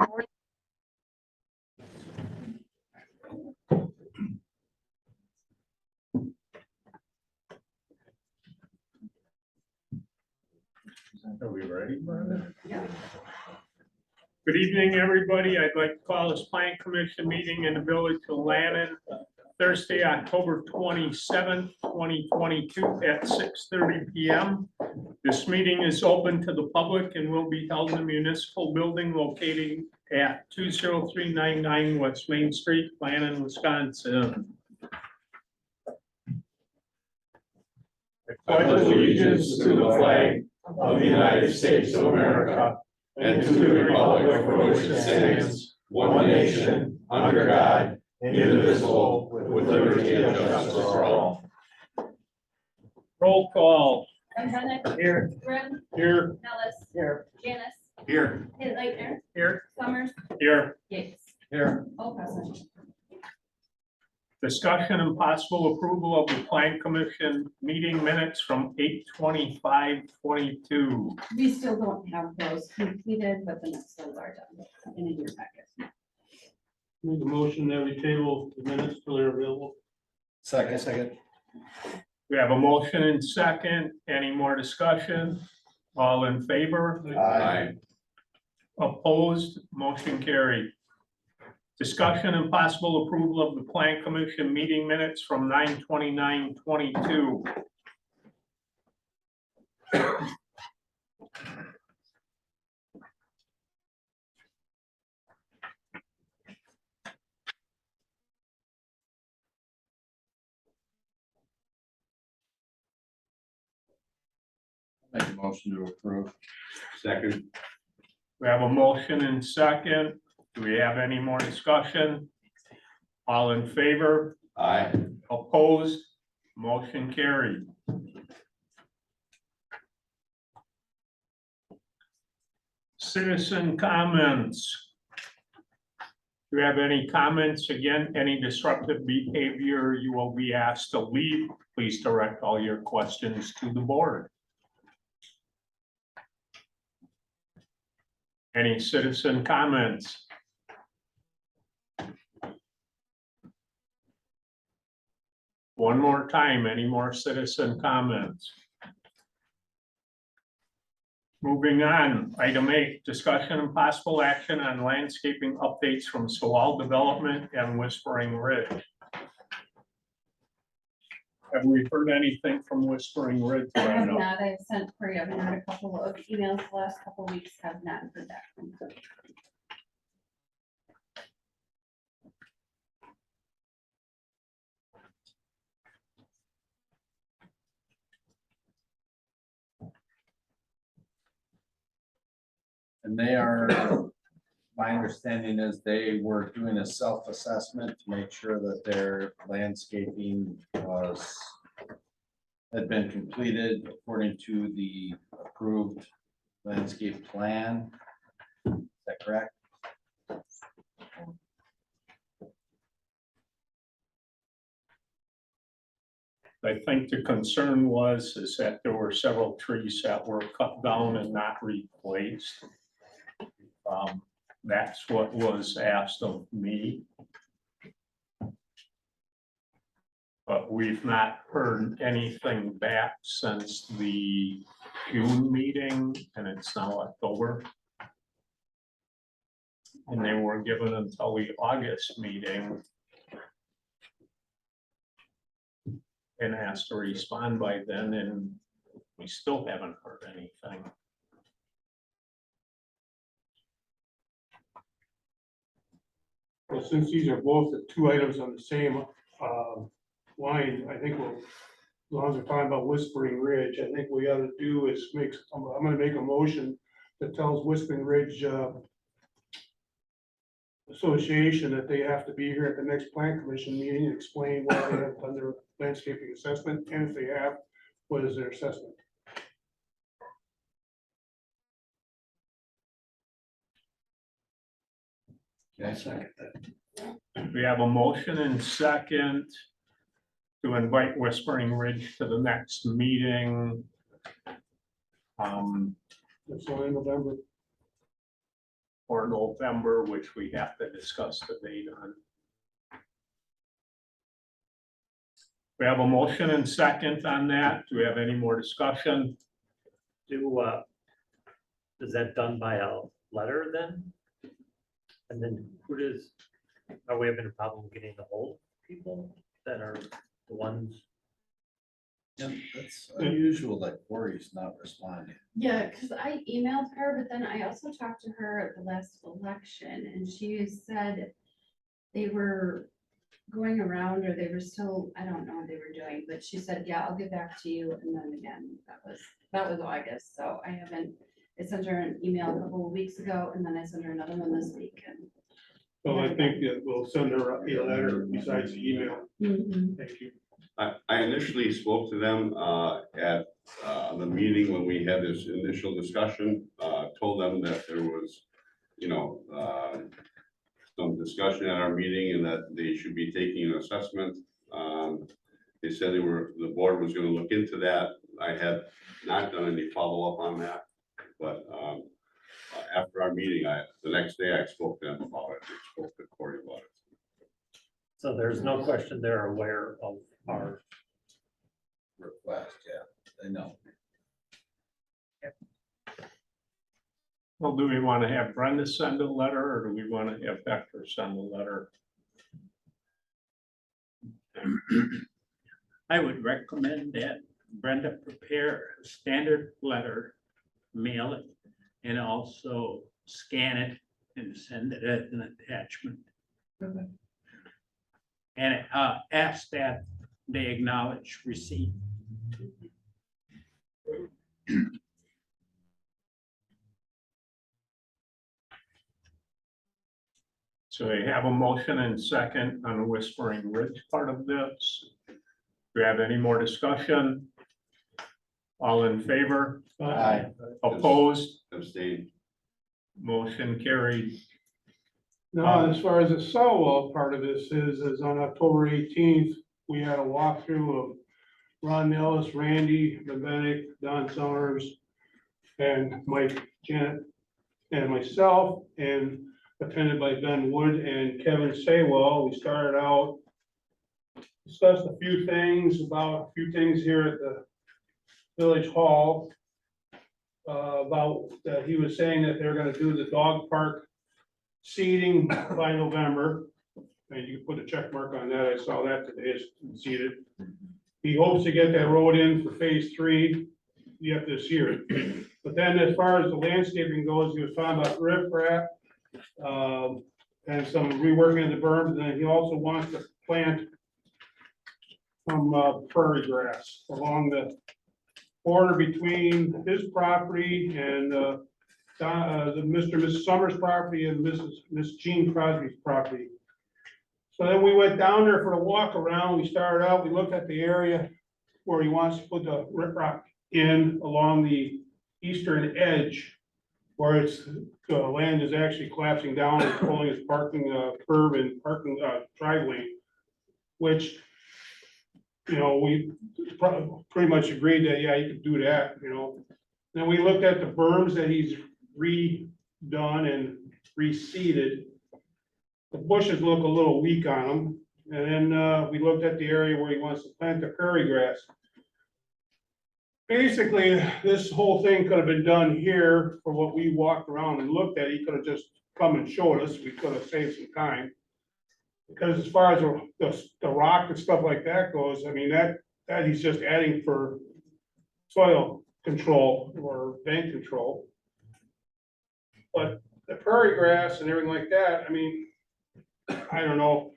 Are we ready, Brenda? Good evening, everybody. I'd like to call this Plan Commission meeting in the Village of Lannon, Thursday, October 27th, 2022 at 6:30 p.m. This meeting is open to the public and will be held in the municipal building located at 20399 West Main Street, Lannon, Wisconsin. I pledge allegiance to the flag of the United States of America and to the republic for which it stands, one nation, under God, indivisible, with liberty and justice for all. Roll call. Bennett. Here. Grimm. Here. Nellis. Here. Janice. Here. Hit-Leitner. Here. Summers. Here. Yates. Here. All present. Discussion and possible approval of the Plan Commission meeting minutes from 8/25/22. We still don't have those completed, but the next ones are done in your packet. Make a motion that we table the minutes till they're available. Second. We have a motion and second. Any more discussion? All in favor? Aye. Opposed? Motion carried. Discussion and possible approval of the Plan Commission meeting minutes from 9/29/22. Make a motion to approve. Second. We have a motion and second. Do we have any more discussion? All in favor? Aye. Opposed? Motion carried. Citizen comments. Do you have any comments? Again, any disruptive behavior, you will be asked to leave. Please direct all your questions to the board. Any citizen comments? One more time, any more citizen comments? Moving on, item 8, discussion and possible action on landscaping updates from Sewall Development and Whispering Ridge. Have we heard anything from Whispering Ridge? I have not, I've sent Corey, I've had a couple of emails the last couple of weeks, have not heard back from her. And they are, my understanding is they were doing a self-assessment to make sure that their landscaping had been completed according to the approved landscape plan. Is that correct? I think the concern is that there were several trees that were cut down and not replaced. That's what was asked of me. But we've not heard anything back since the June meeting, and it's now October. And they were given until the August meeting and asked to respond by then, and we still haven't heard anything. Well, since these are both the two items on the same line, I think we'll, as long as we're talking about Whispering Ridge, I think what we ought to do is I'm gonna make a motion that tells Whispering Ridge Association that they have to be here at the next Plan Commission meeting and explain why they have done their landscaping assessment, and if they have, what is their assessment? Yes, second that. We have a motion and second to invite Whispering Ridge to the next meeting. It's only November. or November, which we have to discuss the date on. We have a motion and second on that. Do we have any more discussion? Is that done by a letter then? And then are we having a problem getting a hold of people that are the ones? Yeah, that's unusual that Corey's not responding. Yeah, because I emailed her, but then I also talked to her at the last election and she said they were going around or they were still, I don't know what they were doing, but she said, yeah, I'll get back to you. And then again, that was August. So I sent her an email a couple of weeks ago and then I sent her another one this week and. So I think that we'll send her a letter besides the email. Mhm. Thank you. I initially spoke to them at the meeting when we had this initial discussion, told them that there was, some discussion at our meeting and that they should be taking an assessment. They said the board was gonna look into that. I had not done any follow-up on that, but after our meeting, the next day I spoke to them about it, I spoke to Corey about it. So there's no question they're aware of our, Request, yeah, they know. Well, do we want to have Brenda send a letter or do we want to have Vector send a letter? I would recommend that Brenda prepare a standard letter, mail it, and also scan it and send it as an attachment. Okay. And ask that they acknowledge receipt. So we have a motion and second on the Whispering Ridge part of this. Do we have any more discussion? All in favor? Aye. Opposed? Abstain. Motion carried. Now, as far as the Sawwell part of this is on October 18th, we had a walkthrough of Ron Nellis, Randy, Lebenik, Don Summers, and Mike, Janet, and myself, and attended by Ben Wood and Kevin Saywell. We started out, discussed a few things here at the Village Hall. About, he was saying that they're gonna do the dog park seeding by November. And you can put a check mark on that. I saw that today, it's seeded. He hopes to get that road in for phase 3 yet this year. But then as far as the landscaping goes, he was talking about riprap, and some reworking of the berms, and then he also wants to plant some prairie grass along the border between his property and the Mr. and Mrs. Summers property and Miss Jean Crosby's property. So then we went down there for a walk around. We started out, we looked at the area where he wants to put the riprap in along the eastern edge, where the land is actually collapsing down and pulling his parking curb and parking driveway, which, we pretty much agreed that, yeah, you could do that, Then we looked at the berms that he's redone and reseeded. The bushes look a little weak on them. And then we looked at the area where he wants to plant the prairie grass. Basically, this whole thing could have been done here for what we walked around and looked at. He could have just come and showed us. We could have saved some time. Because as far as the rock and stuff like that goes, I mean, that he's just adding for soil control or bank control. But the prairie grass and everything like that, I mean, I don't know.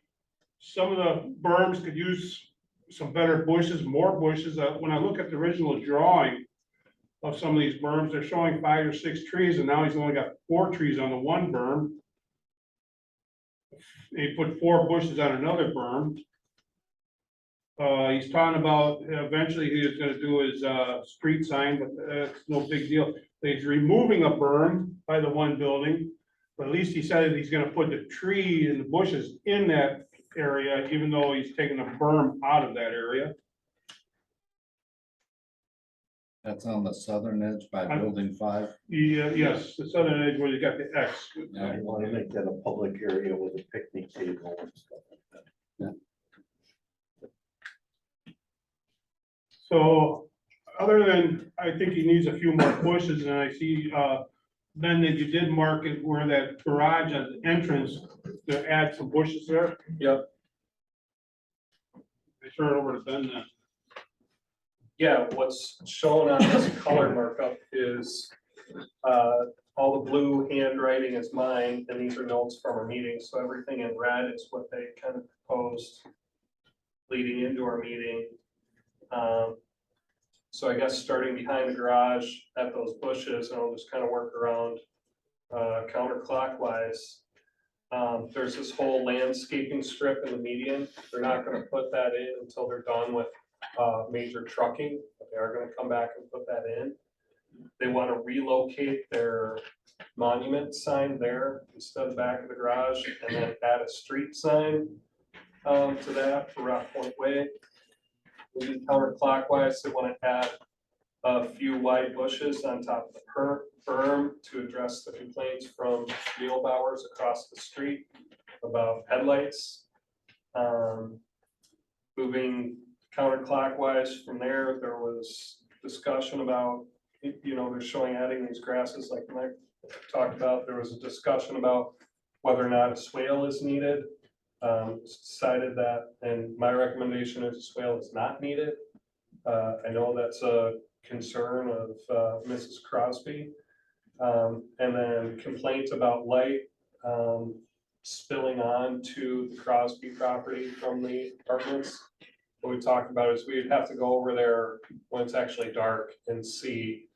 Some of the berms could use some better bushes, more bushes. When I look at the original drawing of some of these berms, they're showing 5 or 6 trees, and now he's only got 4 trees on the one berm. He put 4 bushes on another berm. He's talking about eventually he's gonna do his street sign, but that's no big deal. He's removing a berm by the one building, but at least he said that he's gonna put the tree and the bushes in that area, even though he's taking a berm out of that area. That's on the southern edge by I'm- building 5. Yes, the southern edge where you got the X. Yeah. You want to make that a public area with a picnic table and stuff like that. So, other than, I think he needs a few more bushes, and I see, then that you did mark it where that garage at the entrance, to add some bushes there. Yep. I turn it over to Ben then. Yeah, what's shown on this color markup is, all the blue handwriting is mine, and these are notes from our meeting, so everything in red is what they kind of proposed leading into our meeting. So I guess starting behind the garage at those bushes, and I'll just kind of work around, counterclockwise. There's this whole landscaping strip in the median. They're not gonna put that in until they're done with major trucking, but they are gonna come back and put that in. They want to relocate their monument sign there instead of the back of the garage, and then add a street sign to that for Rock Point Way. Moving counterclockwise, they want to add a few wide bushes on top of the berm to address the complaints from wheelbowers across the street about headlights. Moving counterclockwise from there, there was discussion about, they're showing adding these grasses like Mike talked about. There was a discussion about whether or not a swale is needed. Decided that, and my recommendation is a swale is not needed. I know that's a concern of Mrs. Crosby. And then complaints about light spilling on to the Crosby property from the apartments. What we talked about is we'd have to go over there when it's actually dark and see,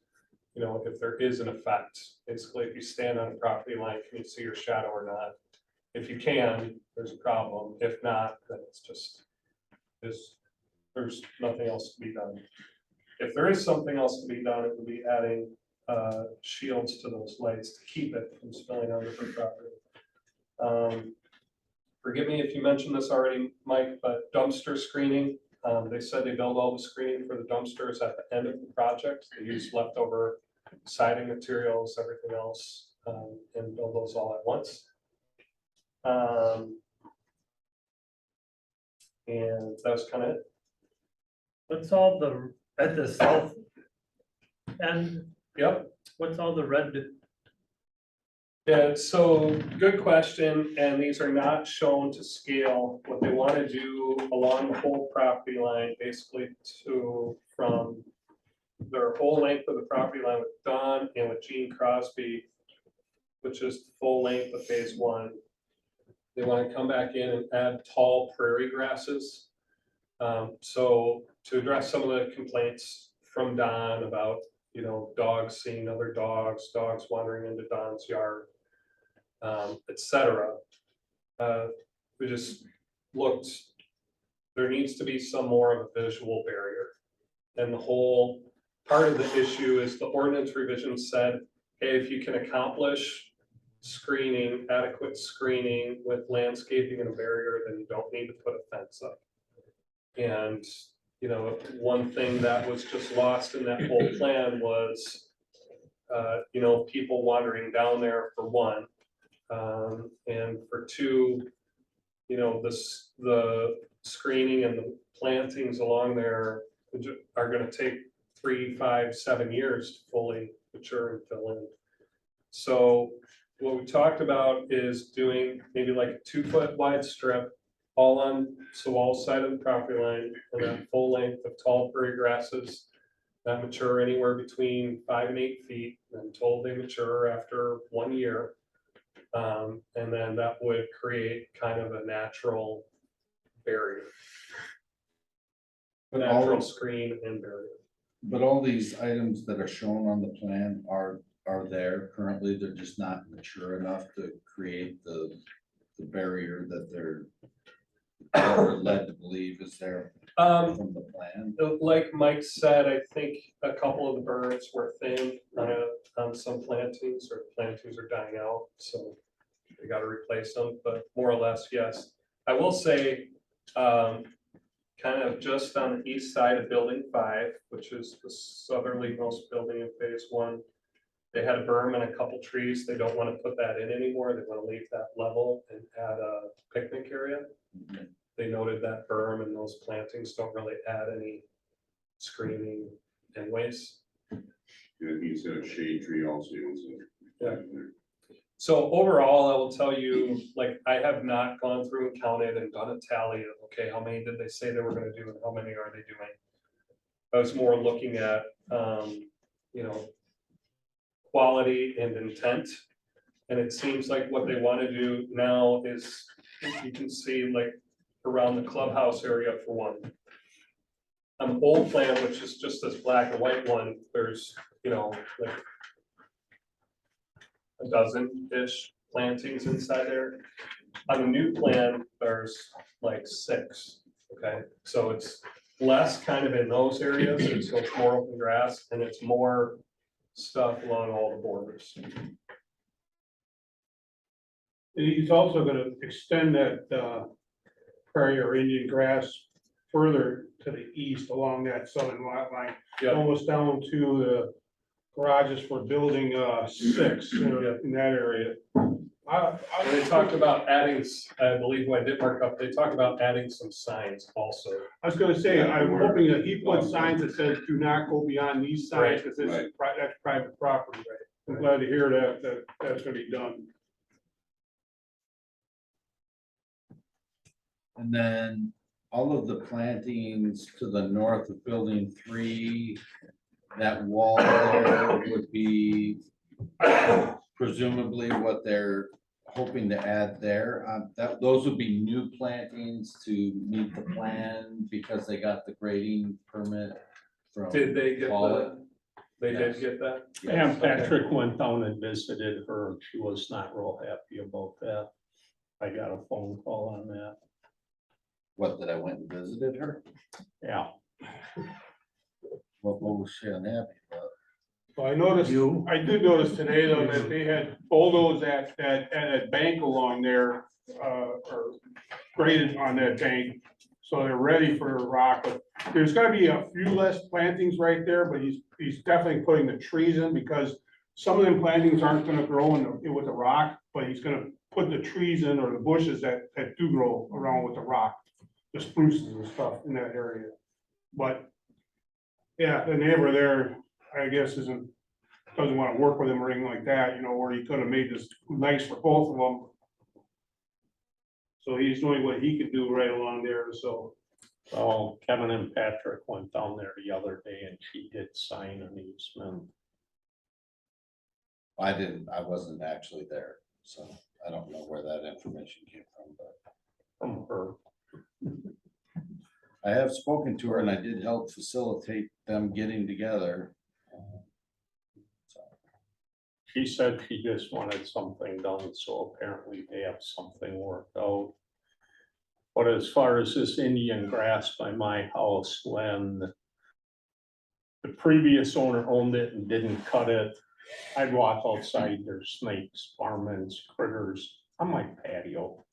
if there is an effect. Basically, if you stand on a property line, can you see your shadow or not? If you can, there's a problem. If not, then it's just, there's nothing else to be done. If there is something else to be done, it would be adding shields to those lights to keep it from spilling onto the property. Forgive me if you mentioned this already, Mike, but dumpster screening, they said they build all the screening for the dumpsters at the end of the project. They use leftover siding materials, everything else, and build those all at once. And that was kind of it. What's all at the south end, Yep. what's all the red? Yeah, so good question, and these are not shown to scale. What they want to do along the whole property line, basically from their whole length of the property line with Don and with Gene Crosby, which is the full length of phase 1. They want to come back in and add tall prairie grasses. So to address some of the complaints from Don about, dogs seeing other dogs, dogs wandering into Don's yard, etc. We just looked, there needs to be some more of a visual barrier. And the whole part of the issue is the ordinance revision said, hey, if you can accomplish screening, adequate screening with landscaping and a barrier, then you don't need to put a fence up. And, one thing that was just lost in that whole plan was, people wandering down there for one. And for two, the screening and the plantings along there are gonna take 3, 5, 7 years to fully mature and fill in. So what we talked about is doing maybe like a 2-foot wide strip all side of the property line, and then full length of tall prairie grasses that mature anywhere between 5 and 8 feet, and told they mature after 1 year. And then that would create kind of a natural barrier. A natural screen and barrier. But all these items that are shown on the plan are there currently, they're just not mature enough to create the barrier that they're led to believe is there from the plan. Like Mike said, I think a couple of the birds were thin on some plantings, or plantings are dying out, so they got to replace them, but more or less, yes. I will say, kind of just on the east side of building 5, which is the southerlymost building in phase 1. They had a berm and a couple trees. They don't want to put that in anymore. They want to leave that level and add a picnic area. They noted that berm and those plantings don't really add any screening anyways. Yeah, he's got a shade tree also. He wants to plant there. So overall, I will tell you, like, I have not gone through and counted and done a tally of, okay, how many did they say they were gonna do and how many are they doing? I was more looking at, you know, quality and intent. And it seems like what they want to do now is, you can see like around the clubhouse area for one. On the old plan, which is just this black and white one, there's, you know, like a dozen-ish plantings inside there. On the new plan, there's like 6, okay? So it's less kind of in those areas, and so it's more open grass, and it's more stuff along all the borders. And he's also gonna extend that prairie or Indian grass further to the east along that southern lot line, Yeah, almost down to the garages for building 6 in that area. and they talked about adding, I believe when I did mark up, they talked about adding some signs also. I was gonna say, I'm hoping that he put signs that says, do not go beyond these signs, because this is, that's private property. I'm glad to hear that that's gonna be done. And then all of the plantings to the north of building 3, that wall there would be presumably what they're hoping to add there. Those would be new plantings to meet the plan because they got the grading permit from. Did they get Paula. that? They did get that? And Patrick went down and visited her, and she was not real happy about that. I got a phone call on that, What, that I went and visited her? yeah. What was she unhappy about? Well, I did notice today though that they had bulldozed at bank along there, or graded on that bank. So they're ready for rock, but there's gonna be a few less plantings right there, but he's definitely putting the trees in because some of them plantings aren't gonna grow with the rock, but he's gonna put the trees in or the bushes that do grow around with the rock, the spruces and stuff in that area. But yeah, the neighbor there, I guess, doesn't wanna work with him or anything like that, you know, or he could have made this nice for both of them. So he's doing what he could do right along there, so. So Kevin and Patrick went down there the other day and she did sign an easement. I wasn't actually there, so I don't know where that information came from, but From her. I have spoken to her and I did help facilitate them getting together. So, She said she just wanted something done, so apparently they have something worked out. But as far as this Indian grass by my house, when the previous owner owned it and didn't cut it, I'd walk outside, there's snakes, varmints, critters on my patio.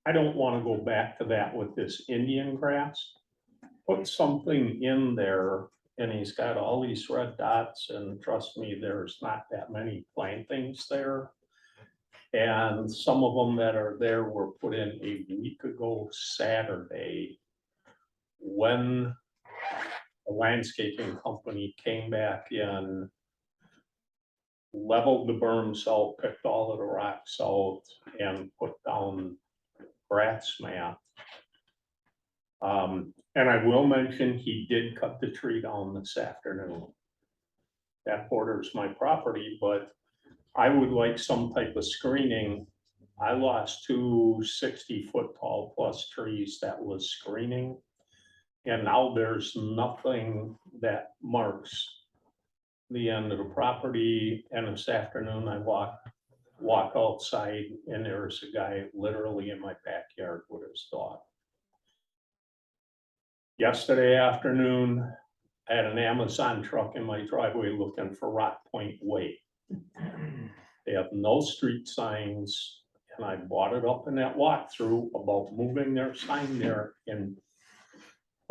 I don't want to go back to that with this Indian grass. Put something in there, and he's got all these red dots, and trust me, there's not that many plantings there. And some of them that are there were put in a week ago Saturday, when a landscaping company came back in, leveled the berms out, picked all of the rocks out, and put down grass mat. And I will mention, he did cut the tree down this afternoon. That borders my property, but I would like some type of screening. I lost 2 60-foot tall plus trees that was screening. And now there's nothing that marks the end of the property. And this afternoon I walk outside and there's a guy literally in my backyard with his dog. Yesterday afternoon, I had an Amazon truck in my driveway looking for Rock Point Way. They have no street signs, and I brought it up in that walkthrough about moving their sign there, and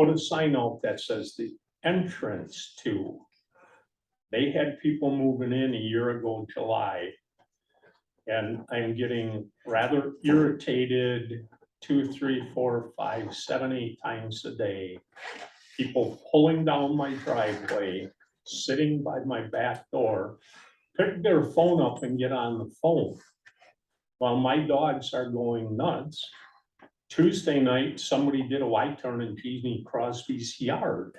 put a sign out that says the entrance to. They had people moving in a year ago, July. And I'm getting rather irritated 2, 3, 4, 5, 7, 8 times a day. People pulling down my driveway, sitting by my back door, pick their phone up and get on the phone. While my dogs are going nuts. Tuesday night, somebody did a Y-turn in Jeannie Crosby's yard.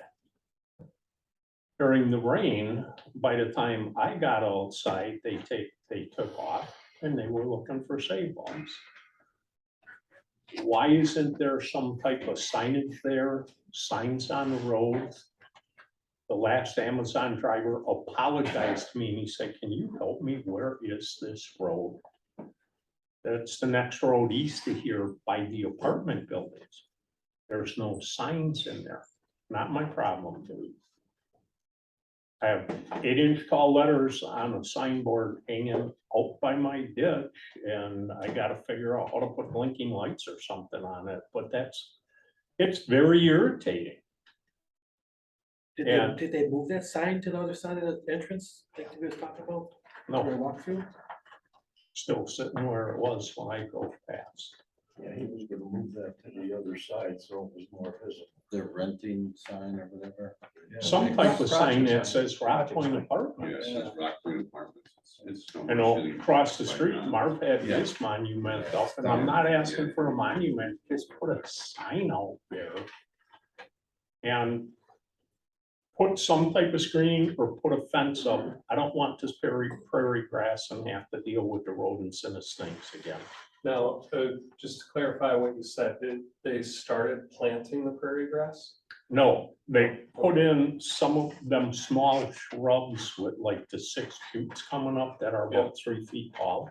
During the rain, by the time I got outside, they took off and they were looking for save bombs. Why isn't there some type of signage there, signs on the roads? The last Amazon driver apologized to me and he said, can you help me? Where is this road? That's the next road east of here by the apartment buildings. There's no signs in there. Not my problem, dude. I have 8-inch tall letters on a signboard hanging out by my ditch, and I gotta figure out how to put blinking lights or something on it, but it's very irritating. Yeah. Did they move that sign to the other side of the entrance, like we was talking about? No, Or walk through? still sitting where it was when I drove past. Yeah, he was gonna move that to the other side, so it was more visible. The renting sign or whatever. Some type of sign that says Rock Point Apartments. Yes, it's Rock Point Apartments. It's no I more know sitting across the right street, now. Marv had his monument up, and I'm not asking for a monument, just put a sign out there. And put some type of screening or put a fence up. I don't want this prairie grass and have to deal with the rodents and the snakes again. Now, just to clarify what you said, did they started planting the prairie grass? No, they put in some of them small shrubs with like the 6 shoots coming up that are about 3 feet tall.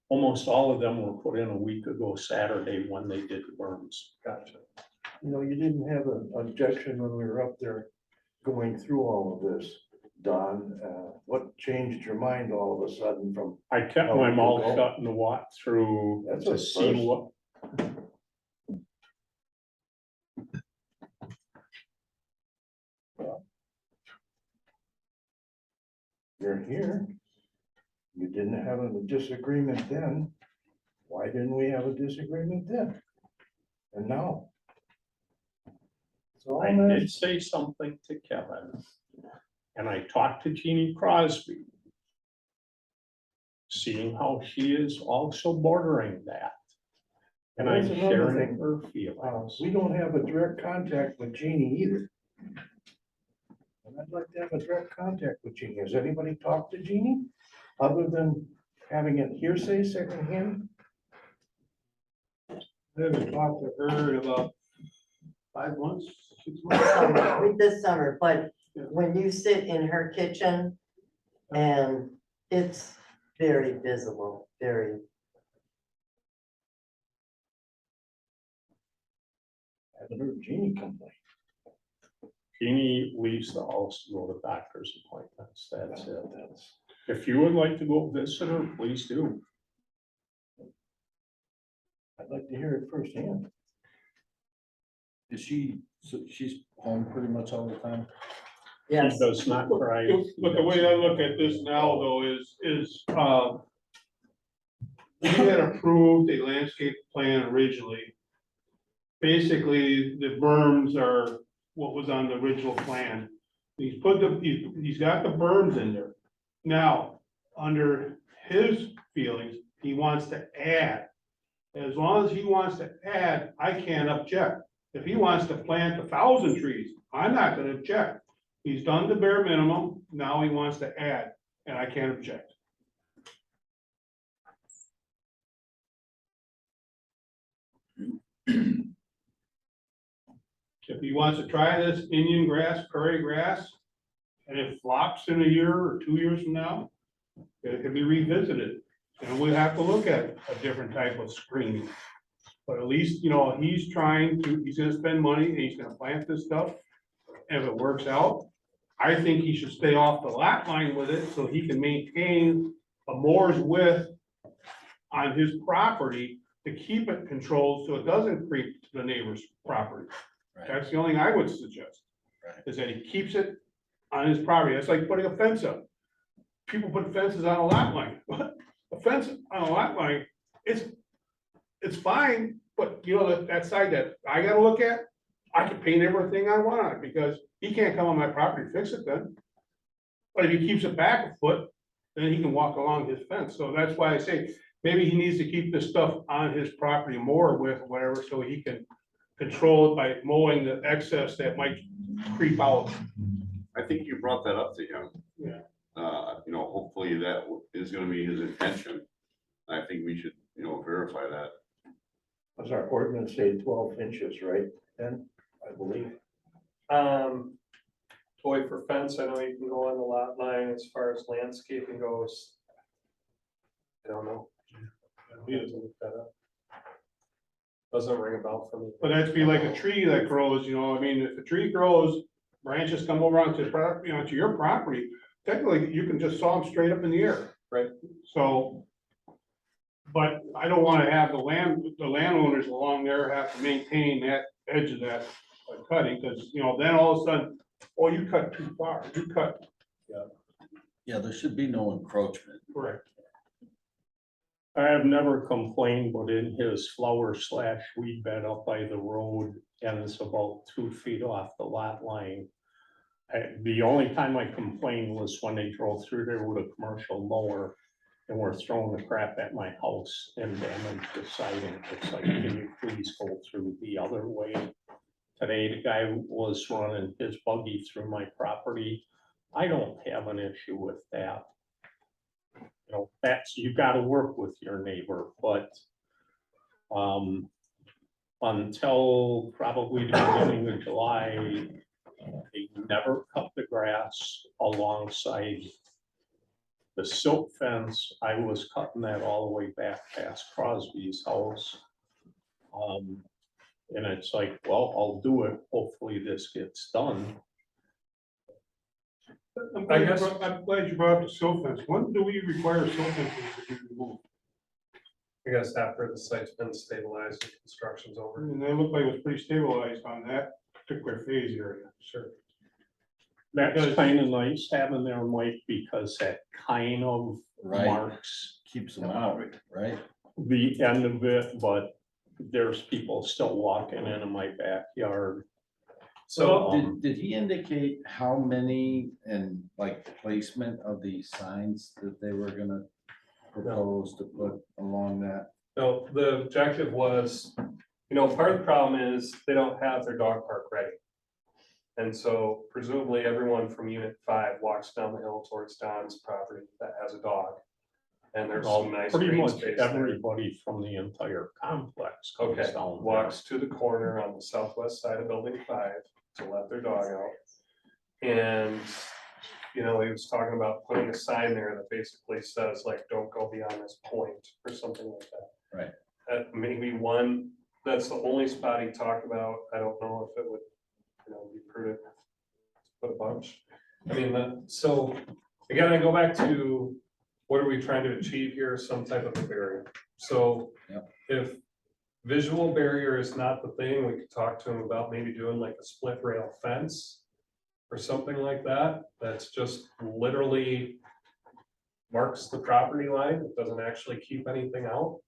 Almost all of them were put in a week ago Saturday when they did the berms. Gotcha. You know, you didn't have an objection when we were up there going through all of this, Don. What changed your mind all of a sudden from? I kept my mouth shut and walked through That's to a see first. what. You're here. You didn't have a disagreement then. Why didn't we have a disagreement then? And now? So I did say something to Kevin. And I talked to Jeannie Crosby. Seeing how she is also bordering that. And I'm That's another sharing thing. her feelings. We don't have a direct contact with Jeannie either. And I'd like to have a direct contact with Jeannie. Has anybody talked to Jeannie? Other than having it hearsay secondhand? I haven't talked to her in about 5 months, 6 months. This summer, but when you sit in her kitchen and it's very visible, very. Haven't heard Jeannie complain. Jeannie leaves the house to go to doctor's appointments. That's it. That's- If you would like to go visit her, please do. I'd like to hear it firsthand. Is she, so she's home pretty much all the time? She Yes, does not cry. But the way I look at this now, though, is we had approved a landscape plan originally. Basically, the berms are what was on the original plan. He's got the berms in there. Now, under his feelings, he wants to add. As long as he wants to add, I can't object. If he wants to plant 1,000 trees, I'm not gonna object. He's done the bare minimum, now he wants to add, and I can't object. If he wants to try this Indian grass, prairie grass, and it flops in a year or 2 years from now, it could be revisited, and we'll have to look at a different type of screening. But at least, you know, he's gonna spend money, and he's gonna plant this stuff. If it works out, I think he should stay off the lot line with it, so he can maintain a more's width on his property to keep it controlled, so it doesn't creep to the neighbor's property. Right. That's the only thing I would suggest. Right. Is that he keeps it on his property. It's like putting a fence up. People put fences on a lot line. A fence on a lot line, it's fine, but you know, that side that I gotta look at, I can paint everything I want on it, because he can't come on my property and fix it then. But if he keeps it back a foot, then he can walk along his fence. So that's why I say, maybe he needs to keep this stuff on his property more with whatever, so he can control it by mowing the excess that might creep out. I think you brought that up to him. Yeah. You know, hopefully that is gonna be his intention. I think we should, you know, verify that. Does our ordinance say 12 inches, right? Then, I believe. Toy for fence, I know you can go on the lot line. As far as landscaping goes, I don't know. We have to look that up. Doesn't ring a bell for me. But that'd be like a tree that grows, you know, I mean, if a tree grows, branches come over onto the property, onto your property, technically, you can just saw them straight up in the air. Right. So. But I don't wanna have the landowners along there have to maintain that edge of that cutting, cause, you know, then all of a sudden, oh, you cut too far, you cut. Yeah, there should be no encroachment. Correct. I have never complained, but in his flower slash weed bed up by the road, and it's about 2 feet off the lot line. The only time I complained was when they drove through there with a commercial mower and were throwing the crap at my house and damaged the siding. It's like, can you please go through the other way? Today, the guy was running his buggy through my property. I don't have an issue with that. You know, that's, you gotta work with your neighbor, but until probably the beginning of July, they never cut the grass alongside the silk fence. I was cutting that all the way back past Crosby's house. And it's like, well, I'll do it. Hopefully this gets done. I'm I glad guess- you brought up the silt fence. When do we require silt fences to be removed? I guess after the site's been stabilized, and construction's over. And they look like it was pretty stabilized on that particular phase area. Sure. That's kind of nice having there, Mike, because that kind of Right. marks Keeps them out, right? the end of it, but there's people still walking into my backyard. So, Did he indicate how many and like placement of these signs that they were gonna propose to put along that? no, the objective was, you know, part of the problem is they don't have their dog park ready. And so presumably everyone from unit 5 walks down the hill towards Don's property that has a dog. And there's some nice Pretty green much space there. everybody from the entire complex comes Okay, down there. walks to the corner on the southwest side of building 5 to let their dog out. And, you know, he was talking about putting a sign there that basically says like, don't go beyond this point or something like that. Right. Maybe one, that's the only spot he talked about. I don't know if it would, you know, be prudent to put a bunch. I mean, so again, I go back to what are we trying to achieve here? Some type of a barrier. So Yep. if visual barrier is not the thing, we could talk to him about maybe doing like a split rail fence or something like that. That's just literally marks the property line. It doesn't actually keep anything out.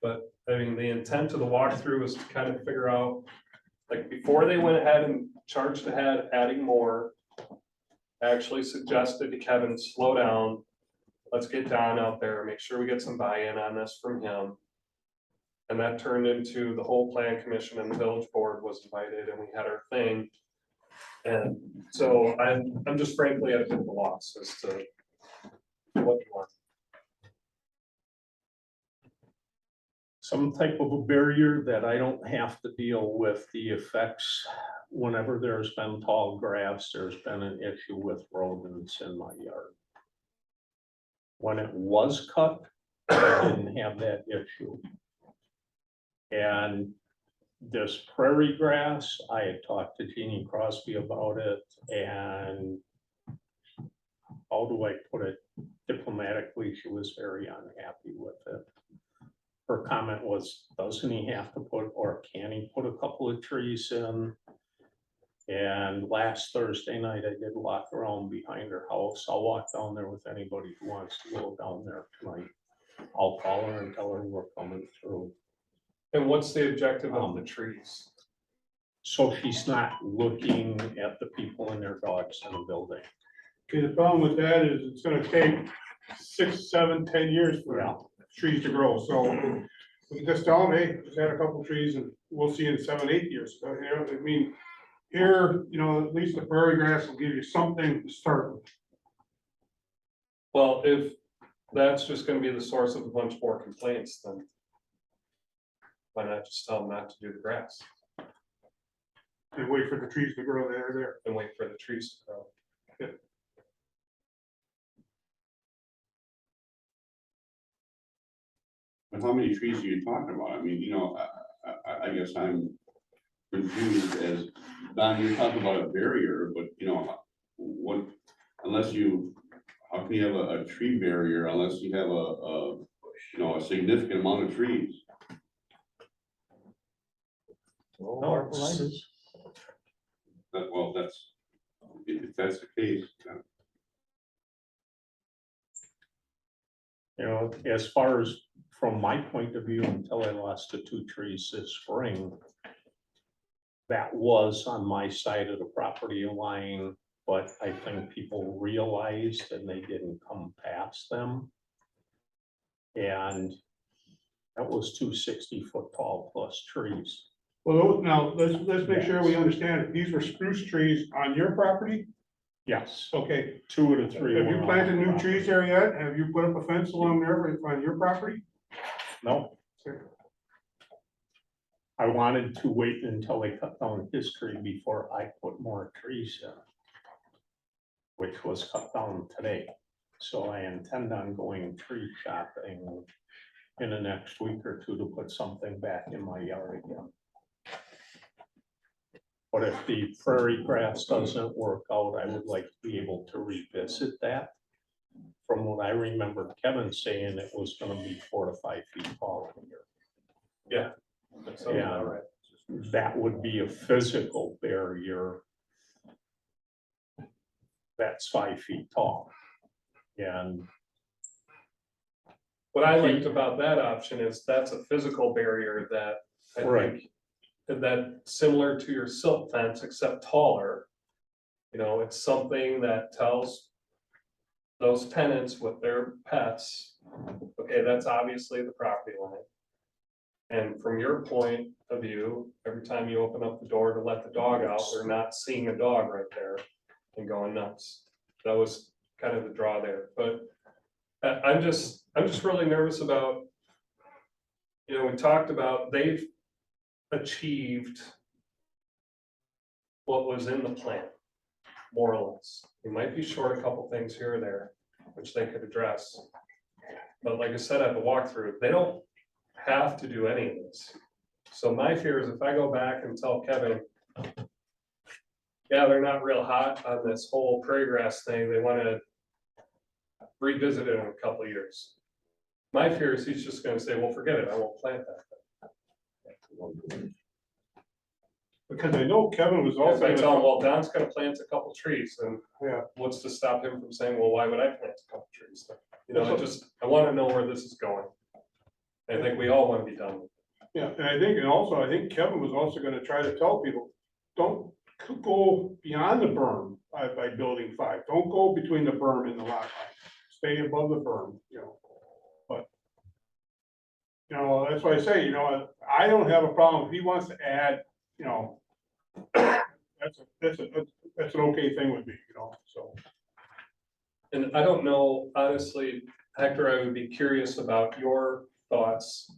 But I mean, the intent of the walkthrough is to kind of figure out, like, before they went ahead and charged ahead, adding more, I actually suggested to Kevin, slow down. Let's get Don out there, make sure we get some buy-in on this from him. And that turned into the whole plan commission and the village board was invited and we had our thing. And so I'm just frankly at a bit of a loss as to what you want. Some type of a barrier that I don't have to deal with the effects. Whenever there's been tall grass, there's been an issue with rodents in my yard. When it was cut, I didn't have that issue. And this prairie grass, I had talked to Jeannie Crosby about it, and how do I put it diplomatically, she was very unhappy with it. her comment was, doesn't he have to put, or can he put a couple of trees in? And last Thursday night, I did walk around behind her house. I'll walk down there with anybody who wants to go down there tonight. I'll call her and tell her we're coming through. And what's the objective of the trees? So she's not looking at the people and their dogs in the building. Okay, the problem with that is it's gonna take 6, 7, 10 years Yeah. for trees to grow, so we just tell them, hey, just add a couple trees and we'll see in 7, 8 years. So, you know, I mean, here, you know, at least the prairie grass will give you something to start with. Well, if that's just gonna be the source of a bunch more complaints, then why not just tell them not to do the grass And wait for the trees to grow there. and wait for the trees to grow? But how many trees are you talking about? I mean, you know, I guess I'm confused as, Don, you're talking about a barrier, but you know, what, unless you, how can you have a tree barrier unless you have you know, a significant amount of trees? No, Well, that's, if that's the case, You know, as far as from my point of view, until I lost the 2 trees this spring, that was on my side of the property line, but I think people realized and they didn't come past them. And that was 2 60-foot tall plus trees. Well, now, let's make sure we understand it. These were spruce trees on your property? Yes, Okay, 2 of the 3. have you were on planted my new property. trees there yet? Have you put up a fence along there on your property? No. Okay. I wanted to wait until they cut down his tree before I put more trees in, which was cut down today. So I intend on going tree shopping in the next week or 2 to put something back in my yard again. But if the prairie grass doesn't work out, I would like to be able to revisit that. From what I remember Kevin saying, it was gonna be 4 to 5 feet tall in here. That sounds about right. That would be a physical barrier that's 5 feet tall. And What I liked about that option is that's a physical barrier that I Right. think that similar to your silk fence, except taller. You know, it's something that tells those tenants with their pets, okay, that's obviously the property line. And from your point of view, every time you open up the door to let the dog out, they're not seeing a dog right there and going nuts. That was kind of the draw there, but I'm just really nervous about, you know, we talked about they've achieved what was in the plan, more or less. They might be short a couple things here or there, which they could address. But like I said at the walkthrough, they don't have to do any of this. So my fear is if I go back and tell Kevin, yeah, they're not real hot on this whole prairie grass thing, they wanna revisit it in a couple of years. My fear is he's just gonna say, well, forget it, I won't plant that. Because I know Kevin was If also. I tell him, well, Don's gonna plant a couple trees, then Yeah. what's to stop him from saying, well, why would I plant a couple trees? You know, I wanna know where this is going. I think we all wanna be done with it. Yeah, and I think Kevin was also gonna try to tell people, don't go beyond the berm by building 5. Don't go between the berm and the lot line. Stay above the berm, you know, but. You know, that's why I say, you know, I don't have a problem if he wants to add, you know. That's an okay thing with me, you know, so. And I don't know, honestly, Hector, I would be curious about your thoughts.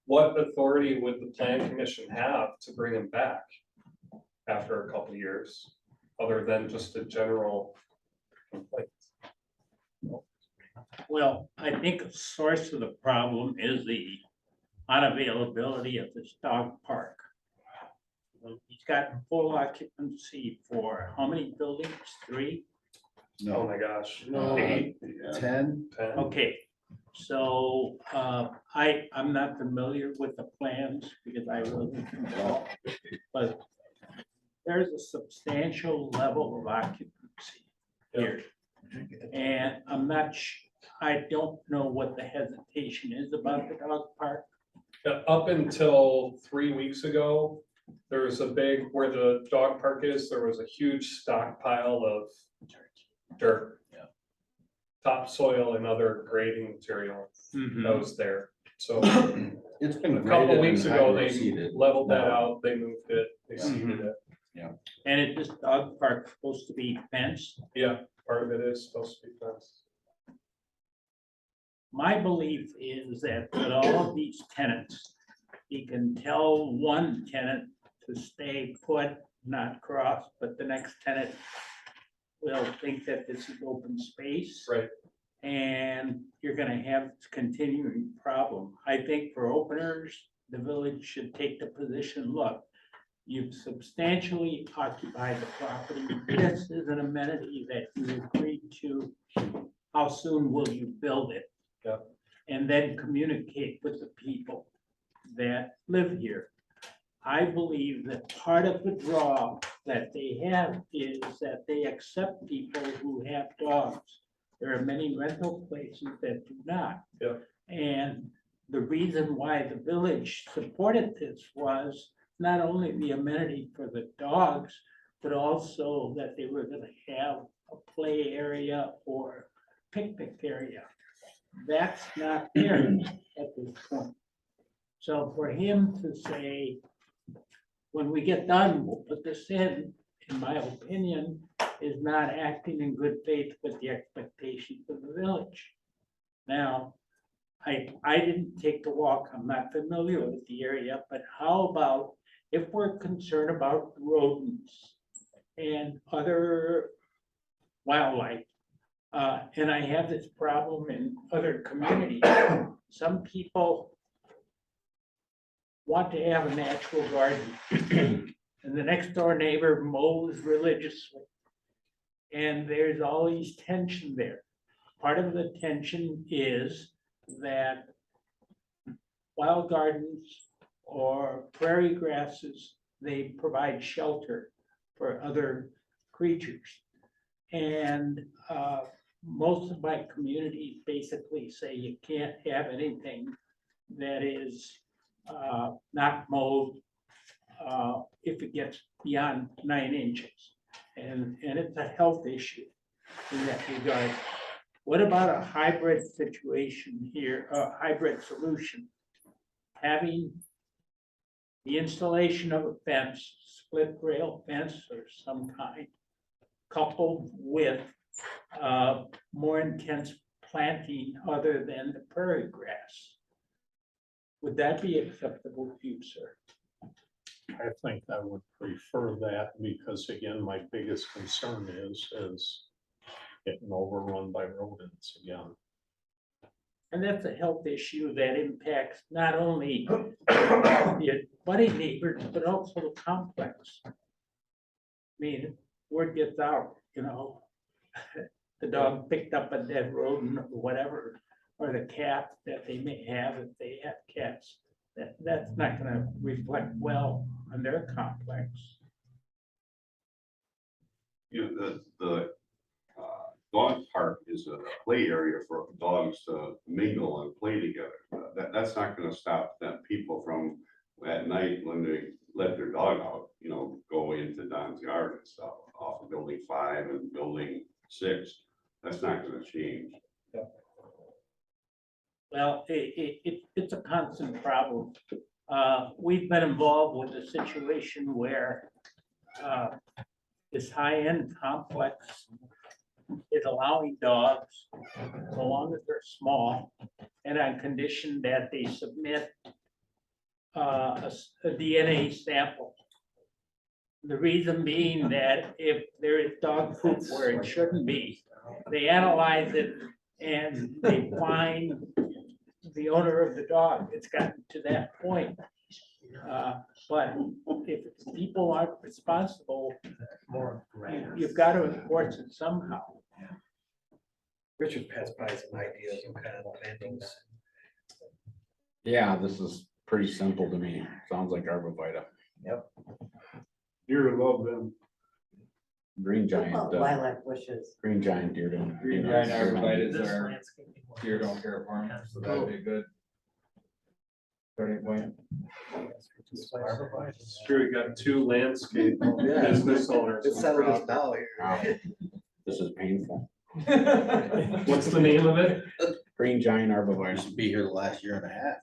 What authority would the plan commission have to bring him back after a couple of years, other than just a general complaint? Well, I think the source of the problem is the unavailability of this dog park. He's got full occupancy for how many buildings? 3? Oh No, my gosh. No. 8, 10, 10. Okay, So I'm not familiar with the plans because I wasn't involved, but there's a substantial level of occupancy here. And I don't know what the hesitation is about the dog park. Up until 3 weeks ago, there was a big, where the dog park is, there was a huge stockpile of dirt. Topsoil and other grading material that was there. So It's been a couple graded weeks and ago, they hydro-seeded. leveled that out, they moved it, they seeded it. And this dog park supposed to be fenced. Yeah, part of it is supposed to be fenced. My belief is that with all of these tenants, you can tell one tenant to stay put, not cross, but the next tenant will think that this is open space. Right. And you're gonna have this continuing problem. I think for openers, the village should take the position, look, you've substantially occupied the property. This is an amenity that you agreed to. How soon will you build it? Yeah. And then communicate with the people that live here. I believe that part of the draw that they have is that they accept people who have dogs. There are many rental places that do not. Yeah. And the reason why the village supported this was not only the amenity for the dogs, but also that they were gonna have a play area or picnic area. That's not there at this point. So for him to say, when we get done, we'll put this in my opinion, is not acting in good faith with the expectations of the village. Now, I didn't take the walk, I'm not familiar with the area, but how about if we're concerned about rodents and other wildlife? And I have this problem in other communities. Some people want to have a natural garden, and the next door neighbor mows religiously. And there's always tension there. Part of the tension is that wild gardens or prairie grasses, they provide shelter for other creatures. And most of my communities basically say you can't have anything that is not mowed if it gets beyond 9 inches. And it's a health issue in that regard. What about a hybrid situation here, a hybrid solution? Having the installation of a fence, split rail fence or some kind, coupled with more intense planting other than the prairie grass. Would that be acceptable to you, sir? I think I would prefer that because again, my biggest concern is getting overrun by rodents again. And that's a health issue that impacts not only the budding neighbors, but also the complex. I mean, word gets out, you know, the dog picked up a dead rodent or whatever, or the cat that they may have if they have cats. That's not gonna reflect well on their complex. You know, the dog park is a play area for dogs to mingle and play together. That's not gonna stop them people from at night when they let their dog out, you know, go into Don's yard and stuff off of building 5 and building 6. That's not gonna change. Well, it's a constant problem. We've been involved with a situation where this high-end complex is allowing dogs, so long as they're small, and on condition that they submit a DNA sample. The reason being that if there is dog poop where it shouldn't be, they analyze it and they find the owner of the dog. It's gotten to that point. But if people aren't responsible, you've got to enforce it somehow. Richard passed by some ideas on kind of plantings. Yeah, this is pretty simple to me. Sounds like arborvitae. Deer love them. Green What giant, about lilac bushes? green giant deer don't. Green giant arborvitae This are, landscaping one. deer don't care for them, so that'd be a good starting point. It's true, we got two landscape business owners. It's settled us down here. Wow. This is painful. What's the name of it? Green giant I arborvitae. used to be here the last year and a half.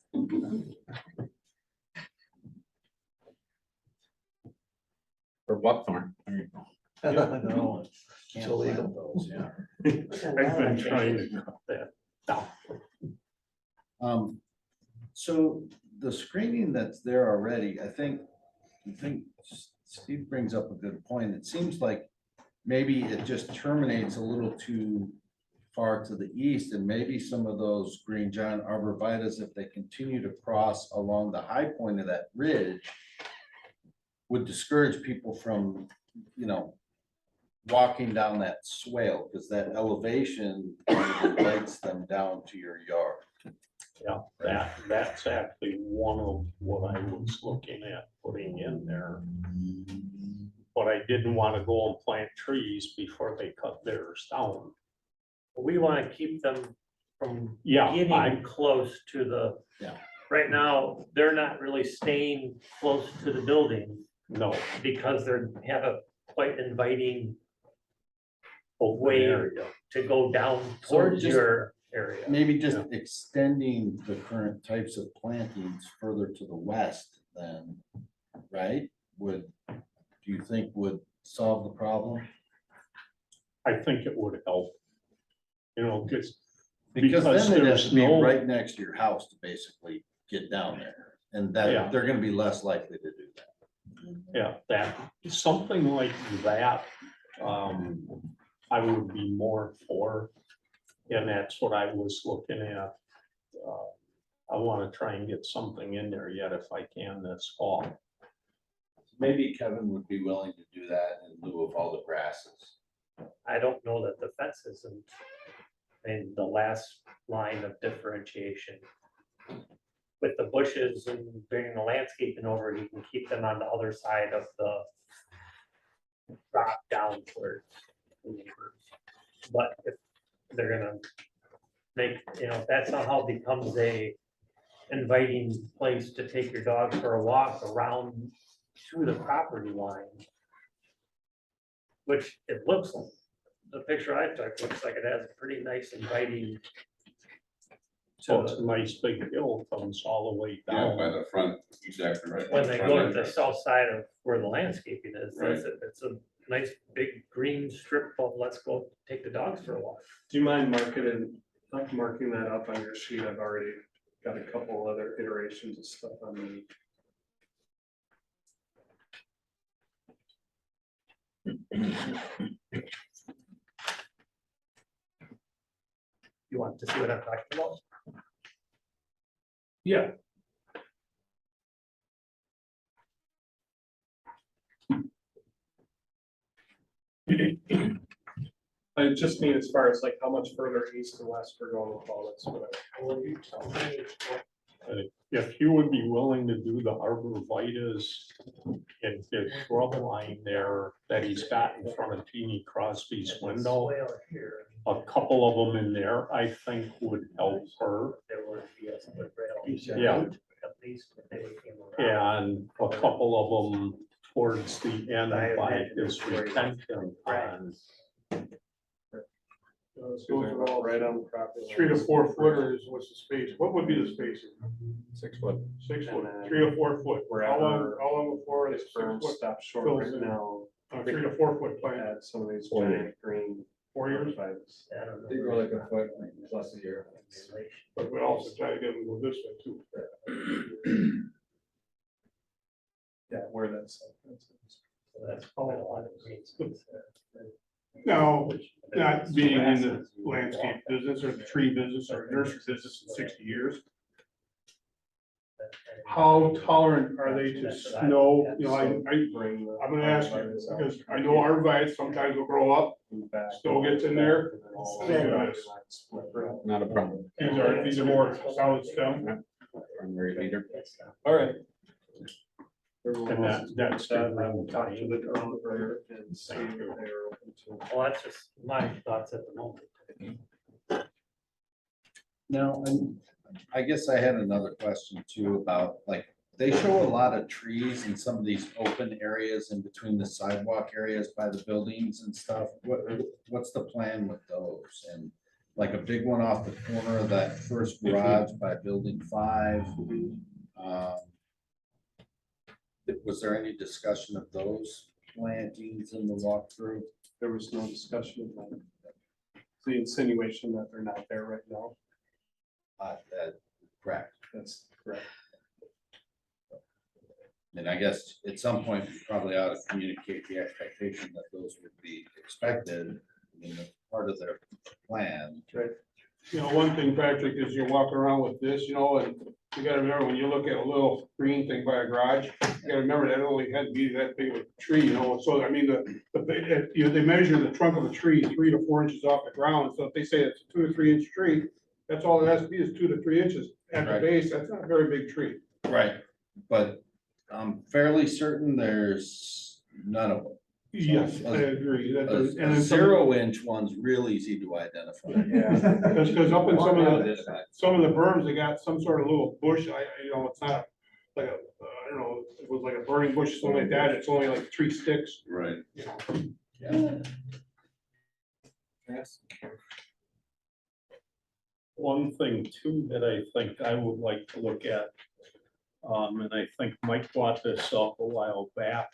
Or buckthorn. There you go. No, Can't So legal. plant those, yeah. I've been trying to cut that down. So the screening that's there already, I think Steve brings up a good point. It seems like maybe it just terminates a little too far to the east, and maybe some of those green giant arborvitaes, if they continue to cross along the high point of that ridge, would discourage people from, walking down that swale, because that elevation invites them down to your yard. Yeah, that's actually one of what I was looking at putting in there. But I didn't want to go and plant trees before they cut theirs down. We want to keep them from Yeah, getting close to the. Yeah. Right now, they're not really staying close to the building no, because they're, have a quite inviting open way area. to go down So towards just- your area. Maybe just extending the current types of plantings further to the west then, right? Do you think would solve the problem? I think it would help. Because Because Because then they'd have there's to be no- right next to your house to basically get down there. And Yeah. that, they're gonna be less likely to do that. yeah, something like that, I would be more for. And that's what I was looking at. I want to try and get something in there yet if I can this fall. Maybe Kevin would be willing to do that in lieu of all the grasses. I don't know that the fence isn't in the last line of differentiation. With the bushes and bringing the landscaping over, you can keep them on the other side of the drop down towards the neighbors. But if they're gonna make, that somehow becomes a inviting place to take your dog for a walk around to the property line. Which it looks, the picture I took looks like it has a pretty nice inviting. So it's a nice big hill, comes all the way down. the front, exactly right. When they go to the south side of where the landscaping is, Right. it's a nice big green strip of, let's go take the dogs for a walk. Do you mind marking that up on your sheet? I've already got a couple other iterations of stuff on the. You want to see what I'm talking about? Yeah. I just mean as far as like how much further east and west we're going with all this, whatever. Will you tell me what If you would be willing to do the arborvitaes and the shrub line there that he's got in front of Jeannie Crosby's window, swale here? a couple of them in there, I think would help her. There would be a split rail. Yeah. At least when they came around. And a couple of them towards the end by his retention pond. Those are all right on the property. 3 to 4 footers, what's the space? What would be the spacing? 6 foot. 6 foot, And then 3 to 4 foot. How long, wherever how long before it's This 6 berm foot? stops short fills right in. now. 3 to 4 foot plant, Add some of these 4 giant green. 4 years, arborvitaes. I don't know. They grow like a foot plus a year. but we also try to get them to go this way too. Yeah, where that's. So that's probably a lot of green space there. No, not being in the landscape business or the tree business or nursery business in 60 years. how tolerant are they to That's what snow? You know, I'm gonna ask you, because I know arborvitae sometimes will grow up, snow gets in there. Not a problem. These are more solid stem. Primary leader. All right. And that's that. good. I will talk to the developer and see if they're open to. Well, that's just my thoughts at the moment. Now, and I guess I had another question too about, like, they show a lot of trees in some of these open areas in between the sidewalk areas by the buildings and stuff. What's the plan with those? And like a big one off the corner of that first garage by building 5. Was there any discussion of those plantings in the walkthrough? There was no discussion of that. The insinuation that they're not there right now, Correct. that's correct. And I guess at some point, we probably ought to communicate the expectation that those would be expected. I mean, that's part of their plan. You know, one thing, Patrick, is you're walking around with this, you know, and you gotta remember, when you look at a little green thing by a garage, you gotta remember that only had to be that big of a tree, you know, so I mean, you know, they measure the trunk of a tree 3 to 4 inches off the ground, so if they say it's a 2 to 3 inch tree, that's all it has to be is 2 to 3 inches at the Right. base, that's not a very big tree. Right, but I'm fairly certain there's none of them. Yes, I agree, that there's, and A then 0-inch one's real easy to identify. because up in some of the berms, they got some sort of little bush, you know, it's not like a, I don't know, it was like a burning bush, something like that, it's only like 3 sticks, Right. you know. Yeah. One thing too that I think I would like to look at, and I think Mike brought this up a while back.